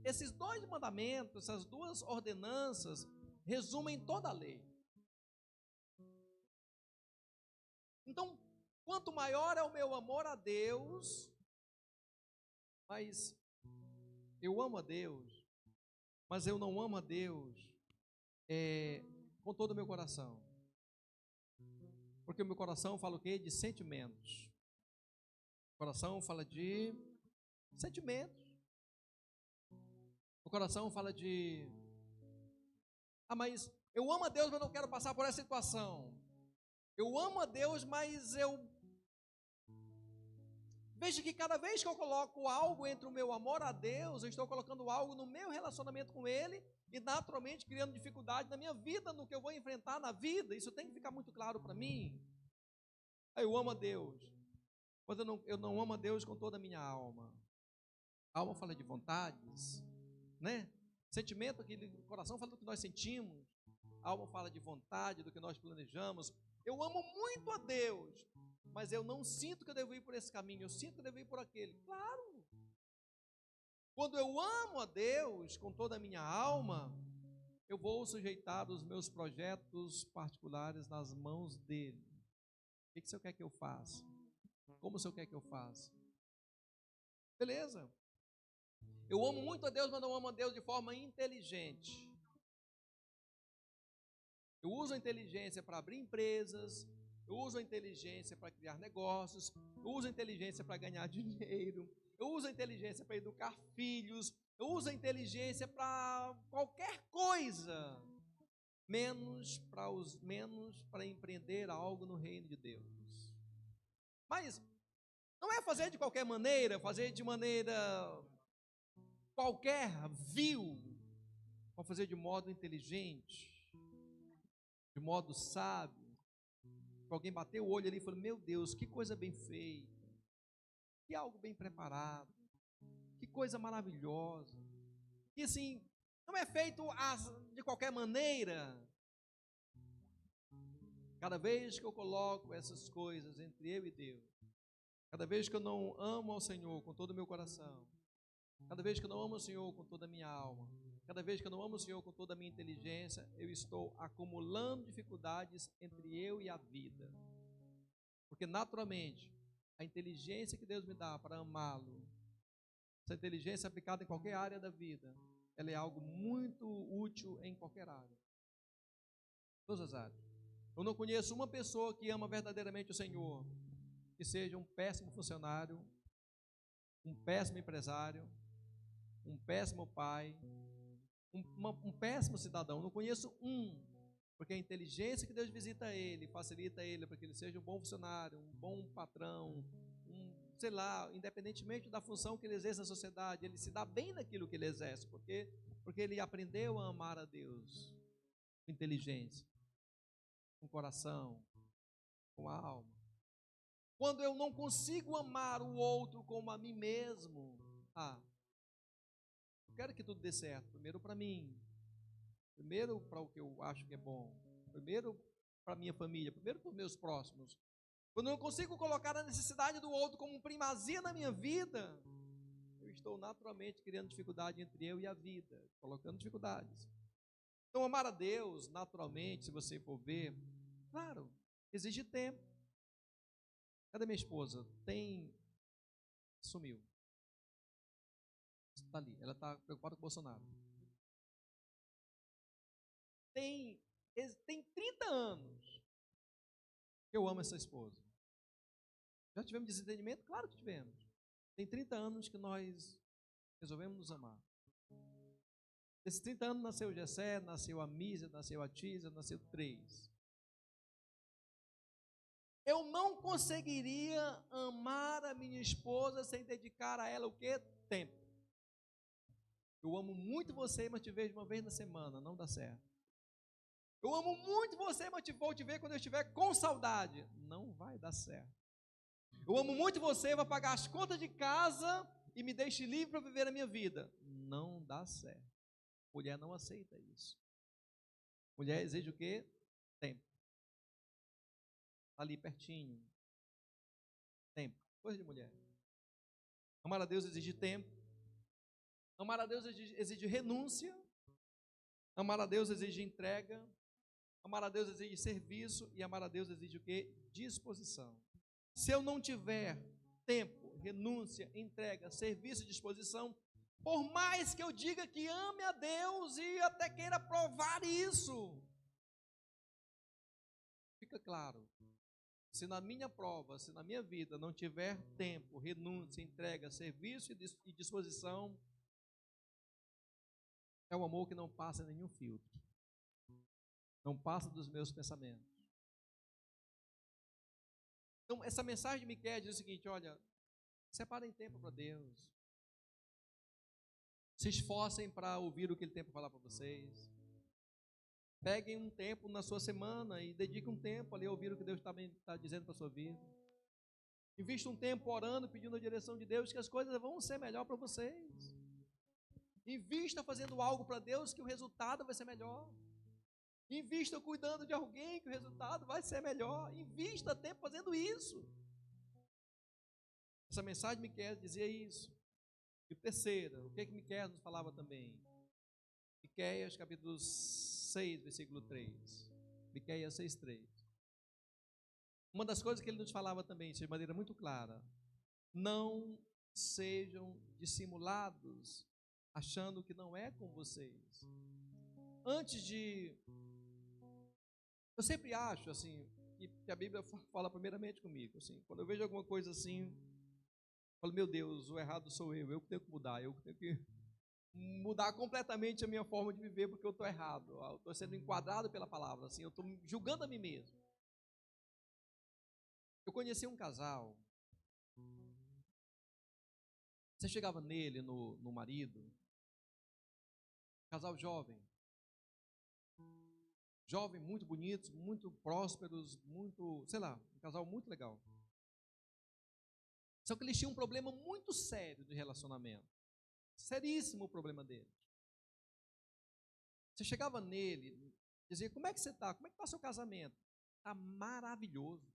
esses dois mandamentos, essas duas ordenanças, resumem toda a lei. Então, quanto maior é o meu amor a Deus, mas eu amo a Deus, mas eu não amo a Deus com todo o meu coração. Porque o meu coração fala o quê? De sentimentos. O coração fala de sentimentos. O coração fala de... mas eu amo a Deus, mas não quero passar por essa situação. Eu amo a Deus, mas eu vejo que cada vez que eu coloco algo entre o meu amor a Deus, eu estou colocando algo no meu relacionamento com Ele e naturalmente criando dificuldade na minha vida, no que eu vou enfrentar na vida. Isso tem que ficar muito claro para mim. Eu amo a Deus, mas eu não amo a Deus com toda a minha alma. A alma fala de vontades, né? Sentimento, o coração fala do que nós sentimos. A alma fala de vontade, do que nós planejamos. Eu amo muito a Deus, mas eu não sinto que eu devo ir por esse caminho, eu sinto que eu devo ir por aquele. Claro! Quando eu amo a Deus com toda a minha alma, eu vou sujeitar os meus projetos particulares nas mãos dEle. O que o Senhor quer que eu faça? Como o Senhor quer que eu faça? Beleza. Eu amo muito a Deus, mas não amo a Deus de forma inteligente. Eu uso a inteligência para abrir empresas, eu uso a inteligência para criar negócios, eu uso a inteligência para ganhar dinheiro, eu uso a inteligência para educar filhos, eu uso a inteligência para qualquer coisa, menos para empreender algo no reino de Deus. Mas não é fazer de qualquer maneira, fazer de maneira qualquer, vil, mas fazer de modo inteligente, de modo sábio. Alguém bateu o olho ali e falou: meu Deus, que coisa bem feita, que algo bem preparado, que coisa maravilhosa. E assim, não é feito de qualquer maneira. Cada vez que eu coloco essas coisas entre eu e Deus, cada vez que eu não amo ao Senhor com todo o meu coração, cada vez que eu não amo o Senhor com toda a minha alma, cada vez que eu não amo o Senhor com toda a minha inteligência, eu estou acumulando dificuldades entre eu e a vida. Porque naturalmente, a inteligência que Deus me dá para amá-lo, essa inteligência aplicada em qualquer área da vida, ela é algo muito útil em qualquer área. Todas as áreas. Eu não conheço uma pessoa que ama verdadeiramente o Senhor, que seja um péssimo funcionário, um péssimo empresário, um péssimo pai, um péssimo cidadão. Eu não conheço um, porque a inteligência que Deus visita ele, facilita ele para que ele seja um bom funcionário, um bom patrão, sei lá, independentemente da função que ele exerce na sociedade, ele se dá bem naquilo que ele exerce, porque ele aprendeu a amar a Deus com inteligência, com coração, com a alma. Quando eu não consigo amar o outro como a mim mesmo, eu quero que tudo dê certo, primeiro para mim, primeiro para o que eu acho que é bom, primeiro para a minha família, primeiro para os meus próximos. Quando eu não consigo colocar a necessidade do outro como primazia na minha vida, eu estou naturalmente criando dificuldade entre eu e a vida, colocando dificuldades. Então, amar a Deus, naturalmente, se você for ver, claro, exige tempo. Cadê minha esposa? Sumiu. Está ali, ela está preocupada com o Bolsonaro. Tem 30 anos que eu amo essa esposa. Já tivemos desentendimento? Claro que tivemos. Tem 30 anos que nós resolvemos nos amar. Desses 30 anos nasceu o Gessé, nasceu a Mísia, nasceu a Tísia, nasceu 3. Eu não conseguiria amar a minha esposa sem dedicar a ela o quê? Tempo. Eu amo muito você, mas te vejo uma vez na semana, não dá certo. Eu amo muito você, mas vou te ver quando eu estiver com saudade. Não vai dar certo. Eu amo muito você, vou pagar as contas de casa e me deixe livre para viver a minha vida. Não dá certo. Mulher não aceita isso. Mulher exige o quê? Tempo. Está ali pertinho. Tempo. Coisa de mulher. Amar a Deus exige tempo. Amar a Deus exige renúncia. Amar a Deus exige entrega. Amar a Deus exige serviço. E amar a Deus exige o quê? Disposição. Se eu não tiver tempo, renúncia, entrega, serviço e disposição, por mais que eu diga que ame a Deus e até queira provar isso, fica claro, se na minha prova, se na minha vida não tiver tempo, renúncia, entrega, serviço e disposição, é um amor que não passa nenhum filtro, não passa dos meus pensamentos. Então, essa mensagem de Miqueias diz o seguinte: olha, separem tempo para Deus, se esforcem para ouvir o que Ele tem para falar para vocês, peguem um tempo na sua semana e dediquem um tempo ali a ouvir o que Deus está dizendo para a sua vida. Invista um tempo orando, pedindo a direção de Deus, que as coisas vão ser melhor para vocês. Invista fazendo algo para Deus, que o resultado vai ser melhor. Invista cuidando de alguém, que o resultado vai ser melhor. Invista tempo fazendo isso. Essa mensagem de Miqueias dizia isso. E terceira, o que Miqueias nos falava também? Miqueias capítulo 6, versículo 3. Miqueias 6, 3. Uma das coisas que ele nos falava também, de maneira muito clara: não sejam dissimulados, achando que não é com vocês. Antes de... Eu sempre acho, assim, que a Bíblia fala primeiramente comigo, assim, quando eu vejo alguma coisa assim, eu falo, meu Deus, o errado sou eu que tenho que mudar, eu que tenho que mudar completamente a minha forma de viver, porque eu estou errado, eu estou sendo enquadrado pela palavra, assim, eu estou julgando a mim mesmo. Eu conheci um casal, você chegava nele, no marido, casal jovem, muito bonitos, muito prósperos, muito, sei lá, um casal muito legal. Só que eles tinham um problema muito sério de relacionamento. Seríssimo o problema deles. Você chegava nele, dizia, como é que você está? Como é que está o seu casamento? Está maravilhoso.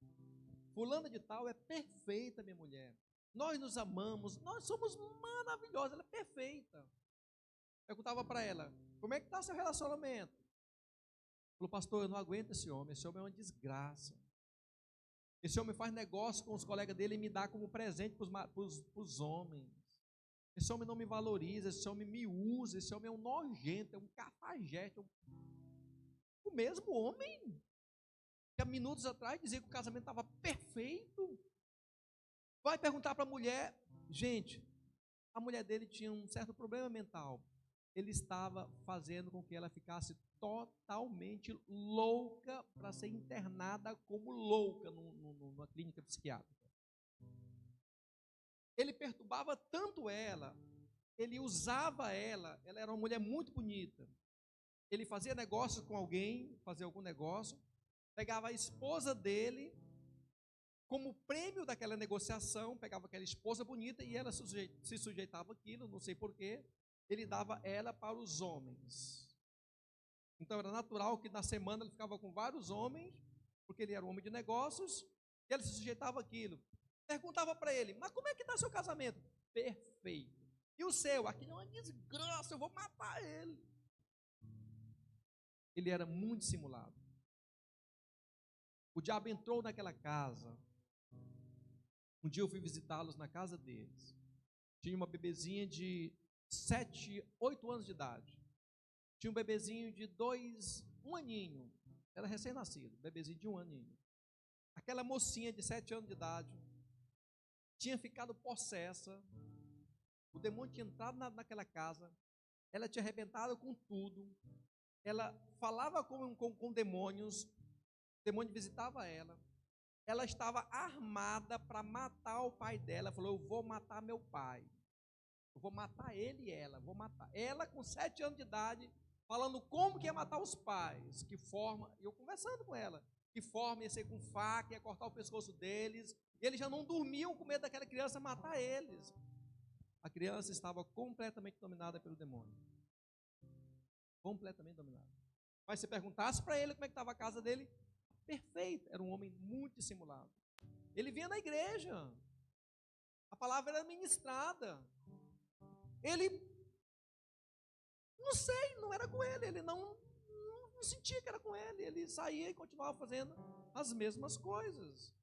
Fulana de tal é perfeita, minha mulher. Nós nos amamos, nós somos maravilhosos, ela é perfeita. Perguntava para ela, como é que está seu relacionamento? Falou, pastor, eu não aguento esse homem é uma desgraça. Esse homem faz negócio com os colegas dele e me dá como presente para os homens. Esse homem não me valoriza, esse homem me usa, esse homem é um nojento, é um cafajeste. O mesmo homem que há minutos atrás dizia que o casamento estava perfeito. Vai perguntar para a mulher, gente, a mulher dele tinha um certo problema mental. Ele estava fazendo com que ela ficasse totalmente louca para ser internada como louca numa clínica psiquiátrica. Ele perturbava tanto ela, ele usava ela era uma mulher muito bonita. Ele fazia negócio com alguém, fazia algum negócio, pegava a esposa dele, como prêmio daquela negociação, pegava aquela esposa bonita e ela se sujeitava àquilo, não sei porquê, ele dava ela para os homens. Então era natural que na semana ele ficava com vários homens, porque ele era um homem de negócios, e ele se sujeitava àquilo. Perguntava para ele, mas como é que está seu casamento? Perfeito. E o seu? Aqui não é uma desgraça, eu vou matar ele. Ele era muito simulado. O diabo entrou naquela casa. Um dia eu fui visitá-los na casa deles. Tinha uma bebezinha de 7, 8 anos de idade. Tinha um bebezinho de 1 aninho. Era recém-nascido, bebezinho de 1 aninho. Aquela mocinha de 7 anos de idade tinha ficado possessa. O demônio tinha entrado naquela casa. Ela tinha arrebentado com tudo. Ela falava com demônios. O demônio visitava ela. Ela estava armada para matar o pai dela. Ela falou, eu vou matar meu pai. Eu vou matar ele e ela. Vou matar. Ela com 7 anos de idade, falando como que ia matar os pais. Que forma, eu conversando com ela. Que forma ia ser com faca, ia cortar o pescoço deles. E eles já não dormiam com medo daquela criança matar eles. A criança estava completamente dominada pelo demônio. Completamente dominada. Mas se perguntasse para ele como é que estava a casa dele, perfeito, era um homem muito dissimulado. Ele vinha na igreja, a palavra era ministrada. Ele, não sei, não era com ele, ele não sentia que era com ele. Ele saía e continuava fazendo as mesmas coisas.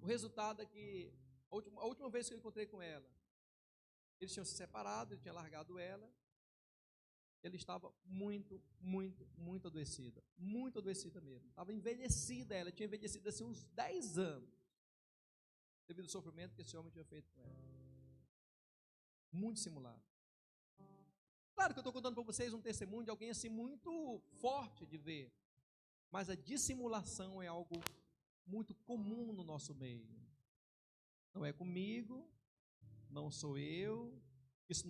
O resultado é que, a última vez que eu encontrei com ela, eles tinham se separado, ele tinha largado ela. Ele estava muito adoecida mesmo. Estava envelhecida ela, tinha envelhecido assim uns 10 anos, devido ao sofrimento que esse homem tinha feito com ela. Muito simulado. Claro que eu estou contando para vocês um testemunho de alguém assim muito forte de ver, mas a dissimulação é algo muito comum no nosso meio. Não é comigo, não sou eu, isso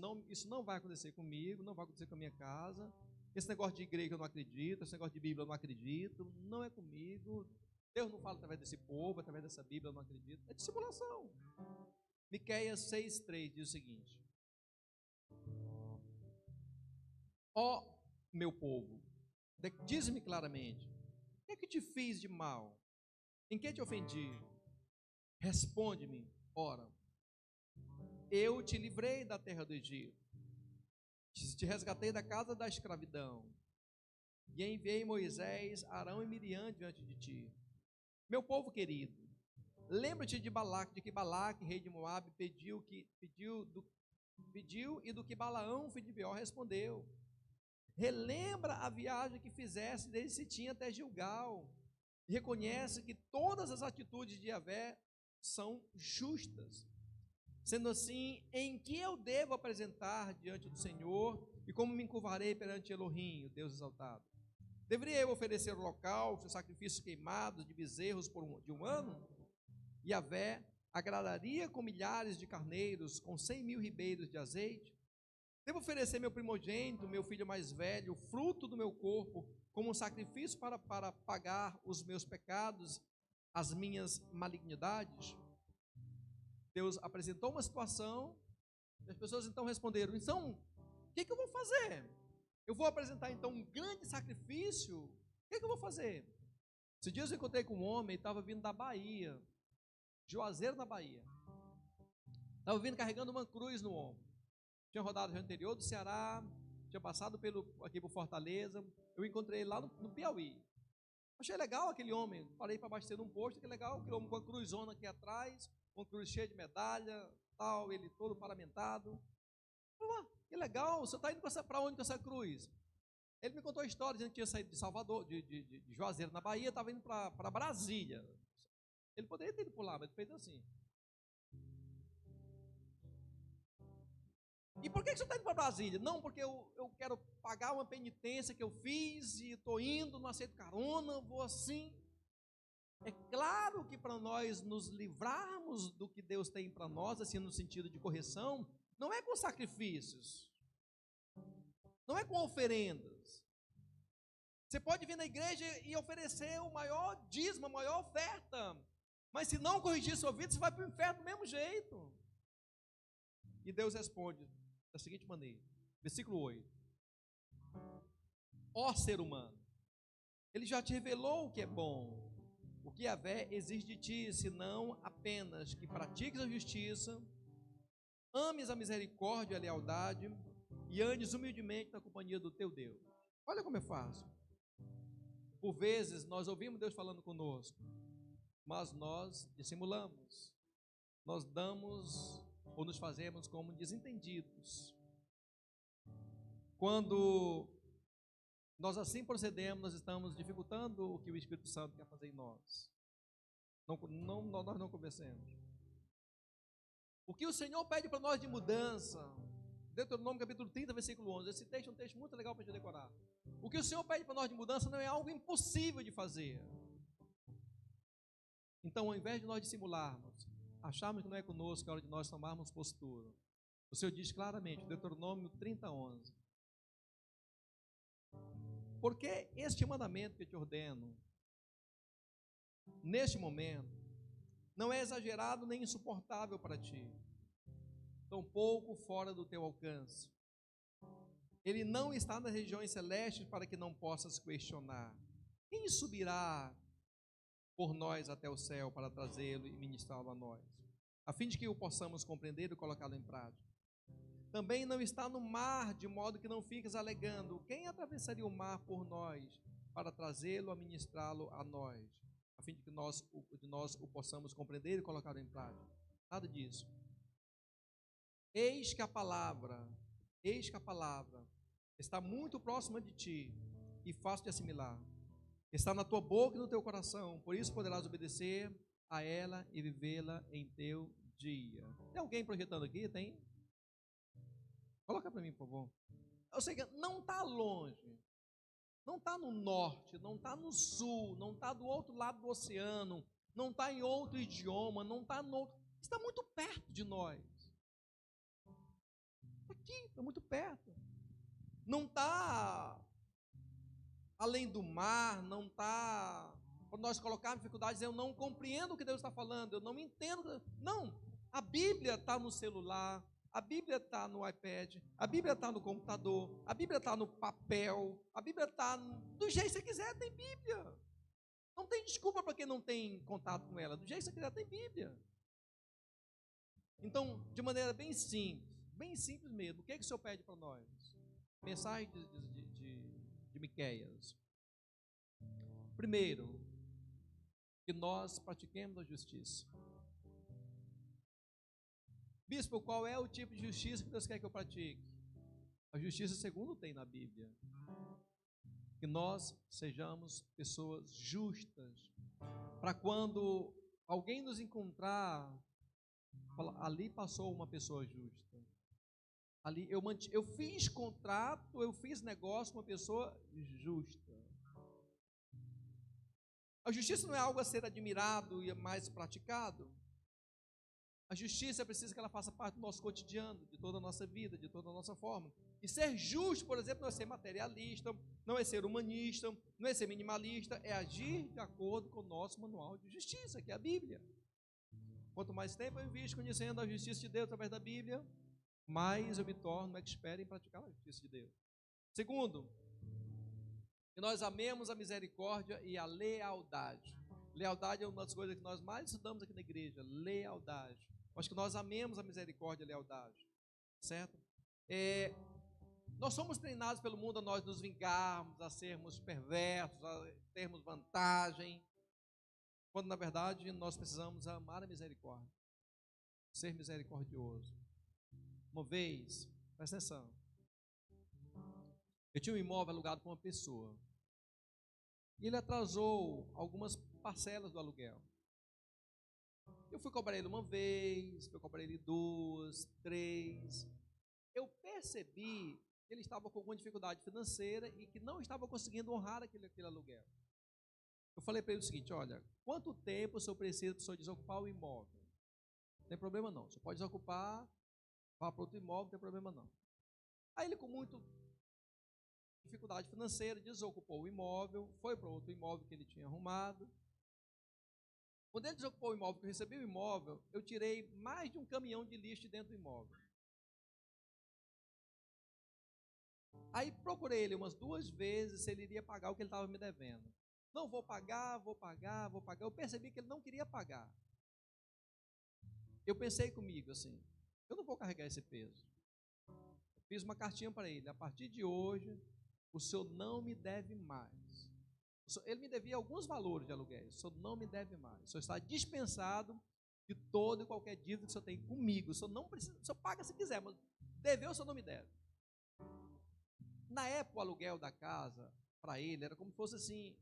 não vai acontecer comigo, não vai acontecer com a minha casa. Esse negócio de igreja eu não acredito, esse negócio de Bíblia eu não acredito, não é comigo. Deus não fala através desse povo, através dessa Bíblia eu não acredito. É dissimulação. Miqueias 6,3 diz o seguinte: ó meu povo, dize-me claramente, o que é que te fiz de mal? Em que te ofendi? Responde-me, ora. Eu te livrei da terra do Egito, te resgatei da casa da escravidão, e enviei Moisés, Arão e Miriam diante de ti. Meu povo querido, lembra-te de que Balaque, rei de Moabe, pediu e do que Balaão, filho de Beor, respondeu. Relembra a viagem que fizeste desde Sitim até Gilgal, e reconhece que todas as atitudes de Yahvé são justas. Sendo assim, em que eu devo apresentar diante do Senhor, e como me encurvarei perante Elohim, o Deus exaltado? Deveria eu oferecer holocaustos, sacrifícios queimados de bezerros de um ano? Yahvé agradaria com milhares de carneiros, com 100.000 ribeiros de azeite? Devo oferecer meu primogênito, meu filho mais velho, o fruto do meu corpo, como um sacrifício para pagar os meus pecados, as minhas malignidades? Deus apresentou uma situação, e as pessoas então responderam: então, o que eu vou fazer? Eu vou apresentar então um grande sacrifício? O que eu vou fazer? Esses dias eu encontrei com um homem, estava vindo da Bahia, Juazeiro, na Bahia. Estava vindo carregando uma cruz no ombro. Tinha rodado no interior do Ceará, tinha passado aqui por Fortaleza. Eu encontrei ele lá no Piauí. Achei legal aquele homem, parei para abastecer num posto, que legal, aquele homem com a cruzona aqui atrás, uma cruz cheia de medalha, tal, ele todo paramentado. Que legal, você está indo para onde com essa cruz? Ele me contou a história, dizendo que tinha saído de Salvador, de Juazeiro, na Bahia, estava indo para Brasília. Ele poderia ter ido por lá, mas ele fez assim. E por que você está indo para Brasília? Não, porque eu quero pagar uma penitência que eu fiz e estou indo, não aceito carona, vou assim. É claro que para nós nos livrarmos do que Deus tem para nós, assim no sentido de correção, não é com sacrifícios, não é com oferendas. Você pode vir na igreja e oferecer o maior dízimo, a maior oferta, mas se não corrigir sua vida, você vai para o inferno do mesmo jeito. E Deus responde da seguinte maneira, versículo 8: ó ser humano, Ele já te revelou o que é bom. O que Yahvé exige de ti, senão apenas que pratiques a justiça, ames a misericórdia e a lealdade, e andes humildemente na companhia do teu Deus. Olha como é fácil. Por vezes nós ouvimos Deus falando conosco, mas nós dissimulamos, nós damos ou nos fazemos como desentendidos. Quando nós assim procedemos, nós estamos dificultando o que o Espírito Santo quer fazer em nós. Nós não convencemos. O que o Senhor pede para nós de mudança, Deuteronômio capítulo 30, versículo 11, esse texto é um texto muito legal para a gente decorar. O que o Senhor pede para nós de mudança não é algo impossível de fazer. Então, ao invés de nós dissimularmos, acharmos que não é conosco, é hora de nós tomarmos postura. O Senhor diz claramente, Deuteronômio 30, 11: porque este mandamento que eu te ordeno, neste momento, não é exagerado nem insuportável para ti, tampouco fora do teu alcance. Ele não está nas regiões celestes para que não possas questionar. Quem subirá por nós até o céu para trazê-lo e ministrá-lo a nós, a fim de que o possamos compreender e colocá-lo em prática? Também não está no mar, de modo que não fiques alegando. Quem atravessaria o mar por nós para trazê-lo a ministrá-lo a nós, a fim de que nós o possamos compreender e colocá-lo em prática? Nada disso. Eis que a palavra está muito próxima de ti e fácil de assimilar. Está na tua boca e no teu coração, por isso poderás obedecer a ela e vivê-la em teu dia. Tem alguém projetando aqui? Tem? Coloca para mim, por favor. Eu sei que não está longe, não está no norte, não está no sul, não está do outro lado do oceano, não está em outro idioma, não está no outro, está muito perto de nós. Aqui, está muito perto. Não está além do mar, não está. Quando nós colocarmos dificuldades, eu não compreendo o que Deus está falando, eu não entendo. Não, a Bíblia está no celular, a Bíblia está no iPad, a Bíblia está no computador, a Bíblia está no papel, a Bíblia está do jeito que você quiser, tem Bíblia. Não tem desculpa para quem não tem contato com ela, do jeito que você quiser, tem Bíblia. Então, de maneira bem simples mesmo, o que é que o Senhor pede para nós? Mensagem de Miqueias. Primeiro, que nós pratiquemos a justiça. Bispo, qual é o tipo de justiça que Deus quer que eu pratique? A justiça segundo tem na Bíblia. Que nós sejamos pessoas justas, para quando alguém nos encontrar, fala, ali passou uma pessoa justa. Ali eu fiz contrato, eu fiz negócio com uma pessoa justa. A justiça não é algo a ser admirado e mais praticado. A justiça precisa que ela faça parte do nosso cotidiano, de toda a nossa vida, de toda a nossa forma. E ser justo, por exemplo, não é ser materialista, não é ser humanista, não é ser minimalista, é agir de acordo com o nosso manual de justiça, que é a Bíblia. Quanto mais tempo eu invisto conhecendo a justiça de Deus através da Bíblia, mais eu me torno expert em praticar a justiça de Deus. Segundo, que nós amemos a misericórdia e a lealdade. Lealdade é uma das coisas que nós mais estudamos aqui na igreja, lealdade. Mas que nós amemos a misericórdia e a lealdade, certo? Nós somos treinados pelo mundo a nós nos vingarmos, a sermos perversos, a termos vantagem, quando na verdade nós precisamos amar a misericórdia, ser misericordioso. Uma vez, presta atenção, eu tinha um imóvel alugado para uma pessoa, e ele atrasou algumas parcelas do aluguel. Eu fui cobrar ele uma vez, fui cobrar ele 2, 3. Eu percebi que ele estava com alguma dificuldade financeira e que não estava conseguindo honrar aquele aluguel. Eu falei para ele o seguinte: olha, quanto tempo o senhor precisa para o senhor desocupar o imóvel? Não tem problema não, você pode desocupar, vá para outro imóvel, não tem problema não. Aí ele, com muita dificuldade financeira, desocupou o imóvel, foi para outro imóvel que ele tinha arrumado. Quando ele desocupou o imóvel, que eu recebi o imóvel, eu tirei mais de um caminhão de lixo dentro do imóvel. Aí procurei ele umas 2 vezes se ele iria pagar o que ele estava me devendo. Não, vou pagar. Eu percebi que ele não queria pagar. Eu pensei comigo assim, eu não vou carregar esse peso. Eu fiz uma cartinha para ele: a partir de hoje, o senhor não me deve mais. Ele me devia alguns valores de aluguel, o senhor não me deve mais. O senhor está dispensado de todo e qualquer dívida que o senhor tem comigo. O senhor não precisa, o senhor paga se quiser, mas dever o senhor não me deve. Na época, o aluguel da casa, para ele, era como se fosse assim,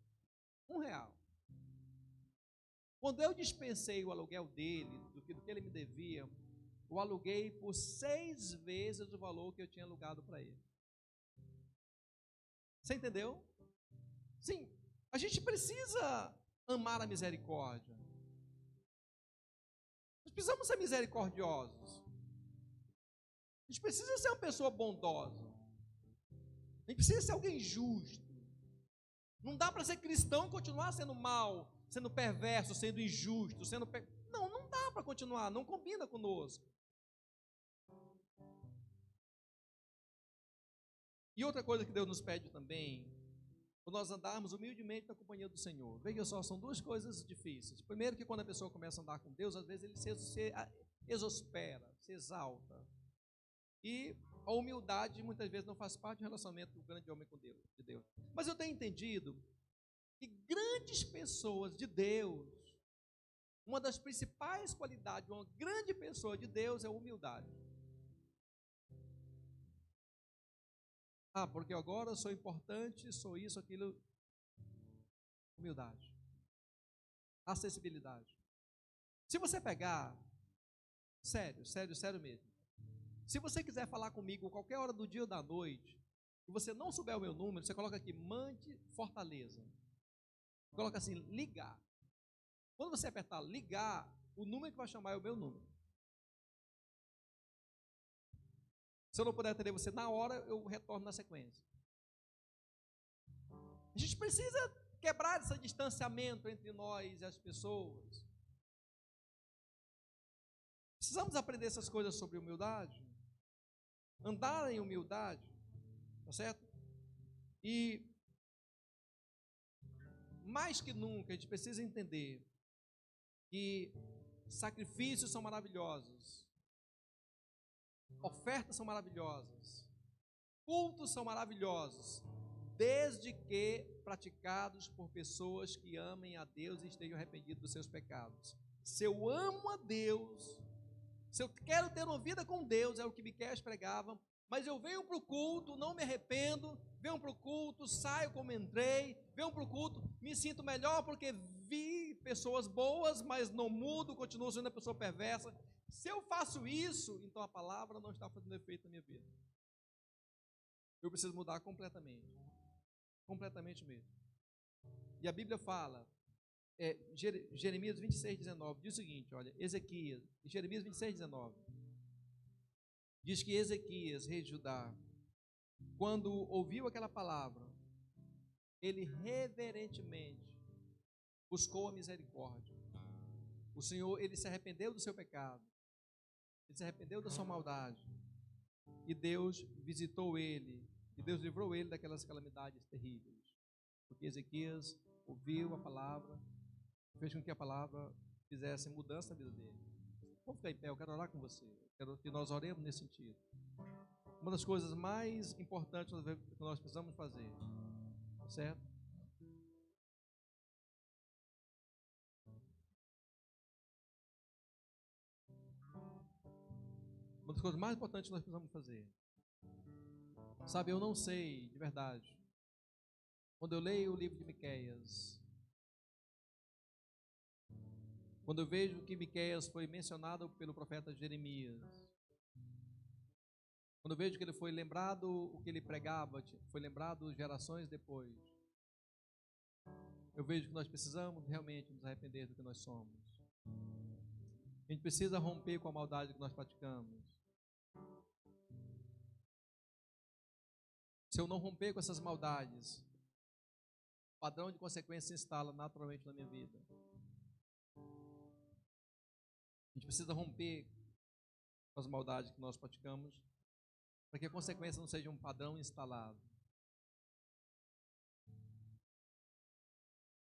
R$1. Quando eu dispensei o aluguel dele, do que ele me devia, eu aluguei por 6 vezes o valor que eu tinha alugado para ele. Você entendeu? Sim, a gente precisa amar a misericórdia. Nós precisamos ser misericordiosos. A gente precisa ser uma pessoa bondosa. A gente precisa ser alguém justo. Não dá para ser cristão e continuar sendo mal, sendo perverso, sendo injusto, não dá para continuar, não combina conosco. E outra coisa que Deus nos pede também, quando nós andarmos humildemente na companhia do Senhor. Veja só, são duas coisas difíceis. Primeiro, que quando a pessoa começa a andar com Deus, às vezes ele se exospera, se exalta. E a humildade muitas vezes não faz parte do relacionamento do grande homem com Deus, de Deus. Mas eu tenho entendido que grandes pessoas de Deus, uma das principais qualidades de uma grande pessoa de Deus é a humildade. Ah, porque agora eu sou importante, sou isso, aquilo. Humildade. Acessibilidade. Se você pegar, sério, sério, sério mesmo. Se você quiser falar comigo qualquer hora do dia ou da noite, e você não souber o meu número, você coloca aqui, mande Fortaleza. Coloca assim, ligar. Quando você apertar ligar, o número que vai chamar é o meu número. Se eu não puder atender você na hora, eu retorno na sequência. A gente precisa quebrar esse distanciamento entre nós e as pessoas. Precisamos aprender essas coisas sobre humildade, andar em humildade, tá certo? E mais que nunca a gente precisa entender que sacrifícios são maravilhosos, ofertas são maravilhosas, cultos são maravilhosos, desde que praticados por pessoas que amem a Deus e estejam arrependidos dos seus pecados. Se eu amo a Deus, se eu quero ter uma vida com Deus, é o que Miqueias pregava, mas eu venho para o culto, não me arrependo, venho para o culto, saio como entrei, venho para o culto, me sinto melhor porque vi pessoas boas, mas não mudo, continuo sendo uma pessoa perversa. Se eu faço isso, então a palavra não está fazendo efeito na minha vida. Eu preciso mudar completamente. Completamente mesmo. E a Bíblia fala, Jeremias 26, 19, diz o seguinte, olha, Ezequias, Jeremias 26, 19, diz que Ezequias, rei de Judá, quando ouviu aquela palavra, ele reverentemente buscou a misericórdia. O Senhor, ele se arrependeu do seu pecado, ele se arrependeu da sua maldade, e Deus visitou ele, e Deus livrou ele daquelas calamidades terríveis, porque Ezequias ouviu a palavra, fez com que a palavra fizesse mudança na vida dele. Vamos ficar em pé, eu quero orar com você, quero que nós oremos nesse sentido. Uma das coisas mais importantes que nós precisamos fazer, certo? Uma das coisas mais importantes que nós precisamos fazer, sabe, eu não sei, de verdade, quando eu leio o livro de Miqueias, quando eu vejo que Miqueias foi mencionado pelo profeta Jeremias, quando eu vejo que ele foi lembrado o que ele pregava, foi lembrado gerações depois, eu vejo que nós precisamos realmente nos arrepender do que nós somos. A gente precisa romper com a maldade que nós praticamos. Se eu não romper com essas maldades, o padrão de consequência se instala naturalmente na minha vida. A gente precisa romper com as maldades que nós praticamos, para que a consequência não seja um padrão instalado.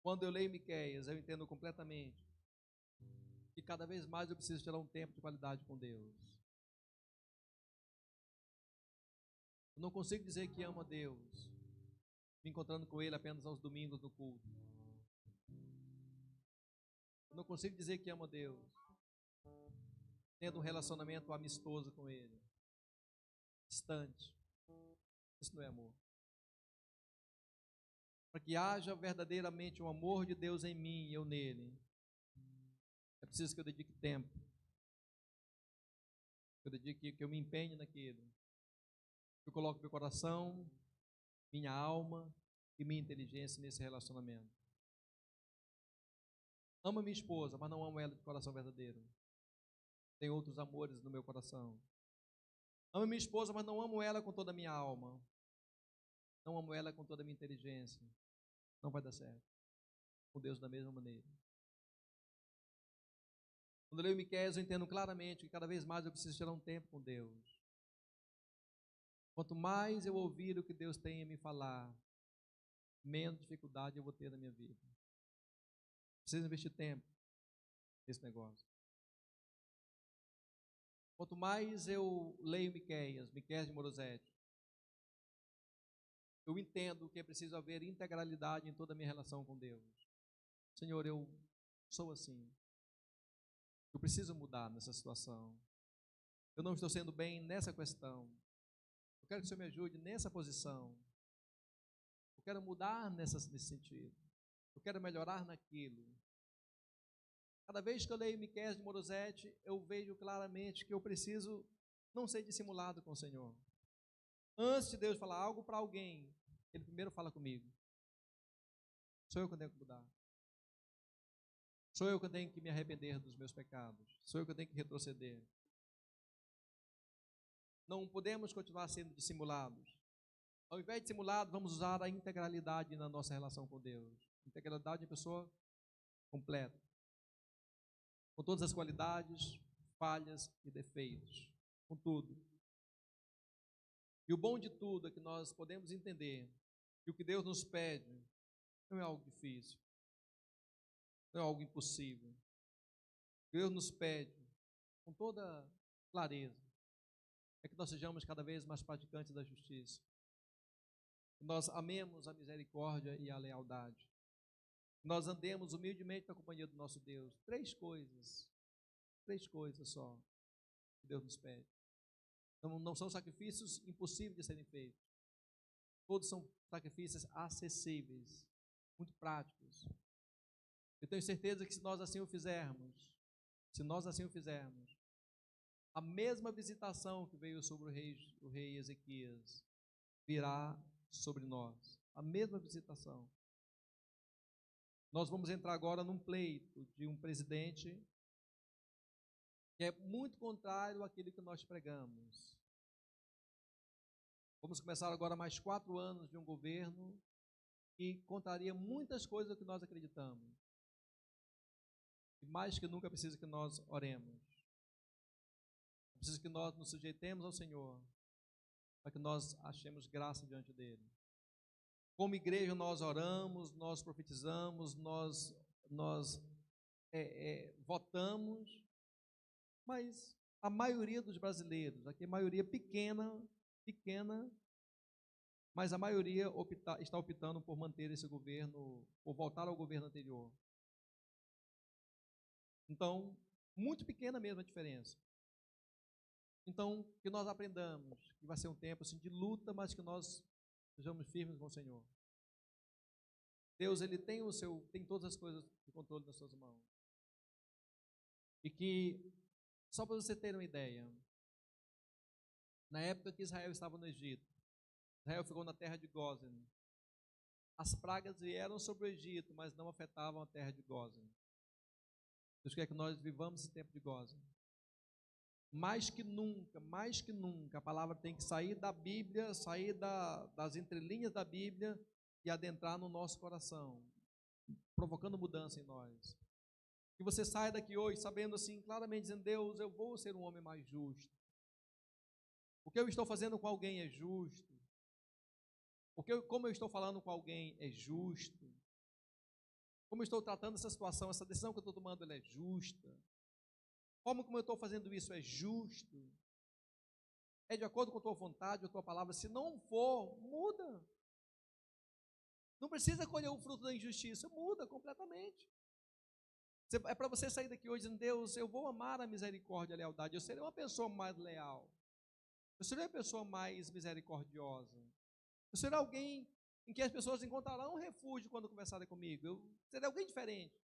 Quando eu leio Miqueias, eu entendo completamente que cada vez mais eu preciso tirar um tempo de qualidade com Deus. Eu não consigo dizer que amo a Deus, me encontrando com Ele apenas aos domingos no culto. Eu não consigo dizer que amo a Deus, tendo um relacionamento amistoso com Ele, distante. Isso não é amor. Para que haja verdadeiramente o amor de Deus em mim e eu nele, é preciso que eu dedique tempo, que eu me empenhe naquilo, que eu coloque meu coração, minha alma e minha inteligência nesse relacionamento. Amo minha esposa, mas não amo ela de coração verdadeiro. Tem outros amores no meu coração. Amo minha esposa, mas não amo ela com toda a minha alma. Não amo ela com toda a minha inteligência. Não vai dar certo. Com Deus da mesma maneira. Quando eu leio Miqueias, eu entendo claramente que cada vez mais eu preciso tirar um tempo com Deus. Quanto mais eu ouvir o que Deus tem a me falar, menos dificuldade eu vou ter na minha vida. Preciso investir tempo nesse negócio. Quanto mais eu leio Miqueias de Morosete, eu entendo que é preciso haver integralidade em toda a minha relação com Deus. Senhor, eu sou assim. Eu preciso mudar nessa situação. Eu não estou sendo bem nessa questão. Eu quero que o Senhor me ajude nessa posição. Eu quero mudar nesse sentido. Eu quero melhorar naquilo. Cada vez que eu leio Miqueias de Morosete, eu vejo claramente que eu preciso não ser dissimulado com o Senhor. Antes de Deus falar algo para alguém, Ele primeiro fala comigo. Sou eu que tenho que mudar. Sou eu que tenho que me arrepender dos meus pecados. Sou eu que tenho que retroceder. Não podemos continuar sendo dissimulados. Ao invés de dissimulado, vamos usar a integralidade na nossa relação com Deus. Integralidade de pessoa completa. Com todas as qualidades, falhas e defeitos. Com tudo. E o bom de tudo é que nós podemos entender que o que Deus nos pede não é algo difícil. Não é algo impossível. O que Deus nos pede, com toda clareza, é que nós sejamos cada vez mais praticantes da justiça. Que nós amemos a misericórdia e a lealdade. Que nós andemos humildemente na companhia do nosso Deus. Três coisas só que Deus nos pede. Não são sacrifícios impossíveis de serem feitos. Todos são sacrifícios acessíveis, muito práticos. Eu tenho certeza que se nós assim o fizermos, a mesma visitação que veio sobre o rei Ezequias virá sobre nós. A mesma visitação. Nós vamos entrar agora num pleito de um presidente que é muito contrário àquilo que nós pregamos. Vamos começar agora mais 4 anos de um governo que contraria muitas coisas que nós acreditamos. E mais que nunca precisa que nós oremos. Precisa que nós nos sujeitemos ao Senhor, para que nós achemos graça diante dEle. Como igreja nós oramos, nós profetizamos, nós votamos, mas a maioria dos brasileiros, aqui a maioria pequena, mas a maioria está optando por manter esse governo, por voltar ao governo anterior. Então, muito pequena mesmo a diferença. Então, que nós aprendamos que vai ser um tempo assim, de luta, mas que nós sejamos firmes com o Senhor. Deus, Ele tem todas as coisas de controle nas suas mãos. E que, só para você ter uma ideia, na época que Israel estava no Egito, Israel ficou na terra de Gósen. As pragas vieram sobre o Egito, mas não afetavam a terra de Gósen. Deus quer que nós vivamos esse tempo de Gósen. Mais que nunca, a palavra tem que sair da Bíblia, sair das entrelinhas da Bíblia e adentrar no nosso coração, provocando mudança em nós. Que você saia daqui hoje sabendo assim, claramente dizendo, Deus, eu vou ser um homem mais justo. O que eu estou fazendo com alguém é justo. Como eu estou falando com alguém é justo. Como eu estou tratando essa situação, essa decisão que eu estou tomando, ela é justa. Como eu estou fazendo isso é justo. É de acordo com a tua vontade, com a tua palavra. Se não for, muda. Não precisa colher o fruto da injustiça, muda completamente. É para você sair daqui hoje dizendo, Deus, eu vou amar a misericórdia e a lealdade. Eu serei uma pessoa mais leal. Eu serei uma pessoa mais misericordiosa. Eu serei alguém em que as pessoas encontrarão um refúgio quando conversarem comigo. Eu serei alguém diferente.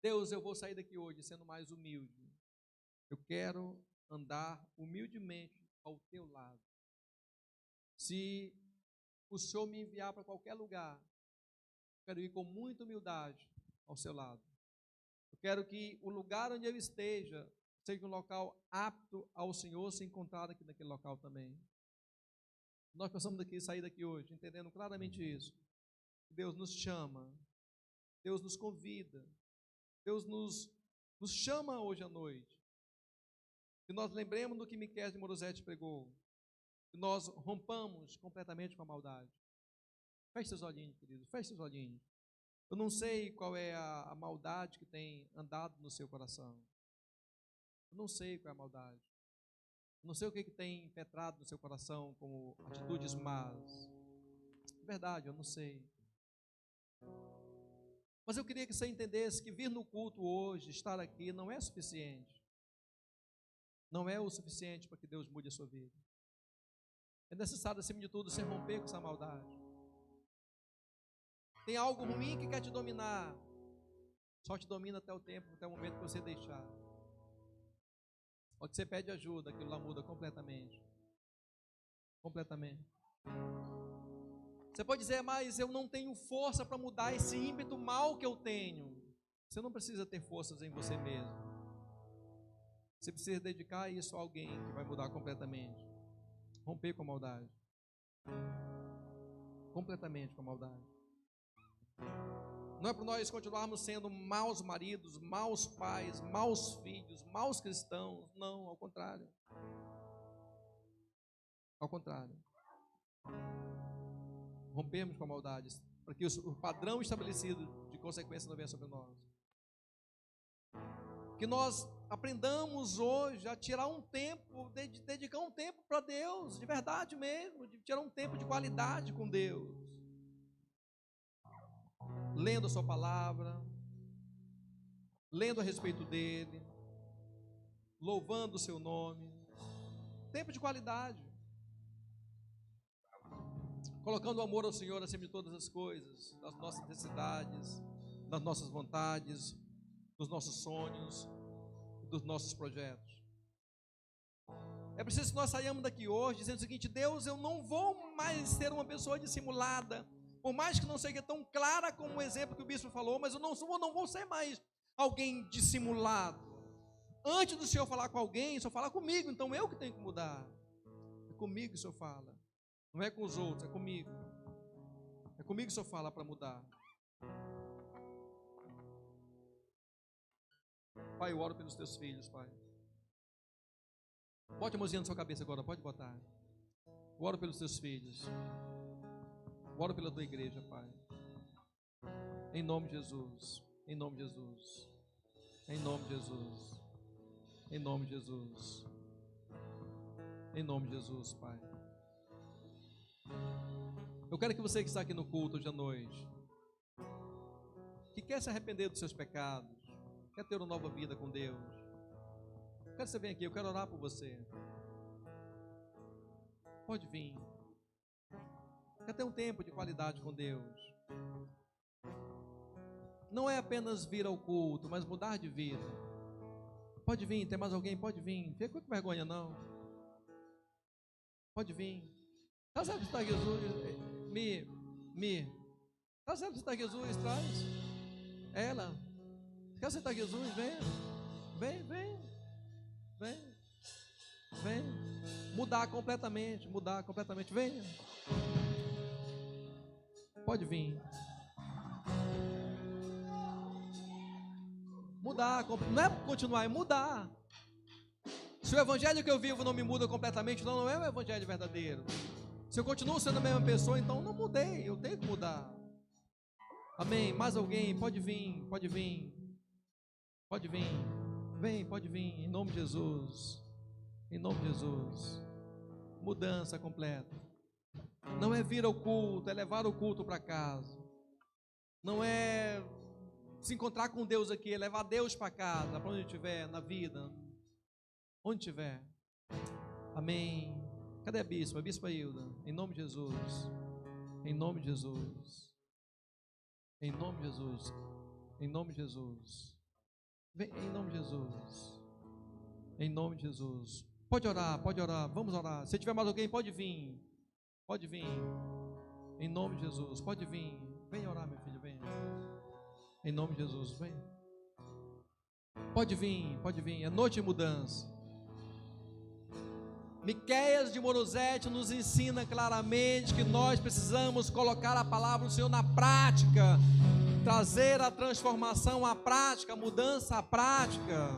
Deus, eu vou sair daqui hoje sendo mais humilde. Eu quero andar humildemente ao teu lado. Se o Senhor me enviar para qualquer lugar, eu quero ir com muita humildade ao seu lado. Eu quero que o lugar onde eu esteja seja um local apto ao Senhor se encontrar aqui naquele local também. Nós possamos sair daqui hoje entendendo claramente isso. Deus nos chama, Deus nos convida, Deus nos chama hoje à noite. Que nós lembremos do que Miqueias de Morosete pregou. Que nós rompamos completamente com a maldade. Feche seus olhinhos, queridos, feche seus olhinhos. Eu não sei qual é a maldade que tem andado no seu coração. Eu não sei qual é a maldade. Eu não sei o que tem impetrado no seu coração como atitudes más. É verdade, eu não sei. Mas eu queria que você entendesse que vir no culto hoje, estar aqui, não é suficiente. Não é o suficiente para que Deus mude a sua vida. É necessário, acima de tudo, você romper com essa maldade. Tem algo ruim que quer te dominar. Só te domina até o tempo, até o momento que você deixar. Quando você pede ajuda, aquilo lá muda completamente. Completamente. Você pode dizer, mas eu não tenho força para mudar esse ímpeto mal que eu tenho. Você não precisa ter forças em você mesmo. Você precisa dedicar isso a alguém que vai mudar completamente. Romper com a maldade. Completamente com a maldade. Não é para nós continuarmos sendo maus maridos, maus pais, maus filhos, maus cristãos. Não, ao contrário. Ao contrário. Rompemos com a maldade, para que o padrão estabelecido de consequência não venha sobre nós. Que nós aprendamos hoje a tirar um tempo, dedicar um tempo para Deus, de verdade mesmo, de tirar um tempo de qualidade com Deus. Lendo a sua palavra, lendo a respeito dele, louvando o seu nome. Tempo de qualidade. Colocando o amor ao Senhor acima de todas as coisas, das nossas necessidades, das nossas vontades, dos nossos sonhos, dos nossos projetos. É preciso que nós saiamos daqui hoje dizendo o seguinte: Deus, eu não vou mais ser uma pessoa dissimulada, por mais que não seja tão clara como o exemplo que o bispo falou, mas eu não vou ser mais alguém dissimulado. Antes do Senhor falar com alguém, o Senhor fala comigo, então eu que tenho que mudar. É comigo que o Senhor fala. Não é com os outros, é comigo. É comigo que o Senhor fala para mudar. Pai, eu oro pelos teus filhos, Pai. Bote a mãozinha na sua cabeça agora, pode botar. Eu oro pelos teus filhos. Eu oro pela tua igreja, Pai. Em nome de Jesus. Em nome de Jesus. Em nome de Jesus. Em nome de Jesus. Em nome de Jesus, Pai. Eu quero que você que está aqui no culto hoje à noite, que quer se arrepender dos seus pecados, quer ter uma nova vida com Deus, eu quero que você venha aqui, eu quero orar por você. Pode vir. Quer ter um tempo de qualidade com Deus. Não é apenas vir ao culto, mas mudar de vida. Pode vir, tem mais alguém? Pode vir. Não fica com vergonha não. Pode vir. Tá certo que está Jesus? Tá certo que está Jesus? Traz. Ela. Quer aceitar Jesus? Venha. Vem. Mudar completamente. Venha. Pode vir. Mudar, não é continuar, é mudar. Se o evangelho que eu vivo não me muda completamente, não é o evangelho verdadeiro. Se eu continuo sendo a mesma pessoa, então não mudei, eu tenho que mudar. Amém? Mais alguém? Pode vir. Vem, pode vir, em nome de Jesus. Em nome de Jesus. Mudança completa. Não é vir ao culto, é levar o culto para casa. Não é se encontrar com Deus aqui, é levar Deus para casa, para onde estiver, na vida, onde estiver. Amém. Cadê a bispa? A bispa Hilda. Em nome de Jesus. Em nome de Jesus. Em nome de Jesus. Em nome de Jesus. Vem, em nome de Jesus. Em nome de Jesus. Pode orar. Vamos orar. Se tiver mais alguém, pode vir. Em nome de Jesus. Pode vir. Vem orar, meu filho. Vem. Em nome de Jesus. Vem. Pode vir. É noite de mudança. Miqueias de Morosete nos ensina claramente que nós precisamos colocar a palavra do Senhor na prática, trazer a transformação à prática, a mudança à prática.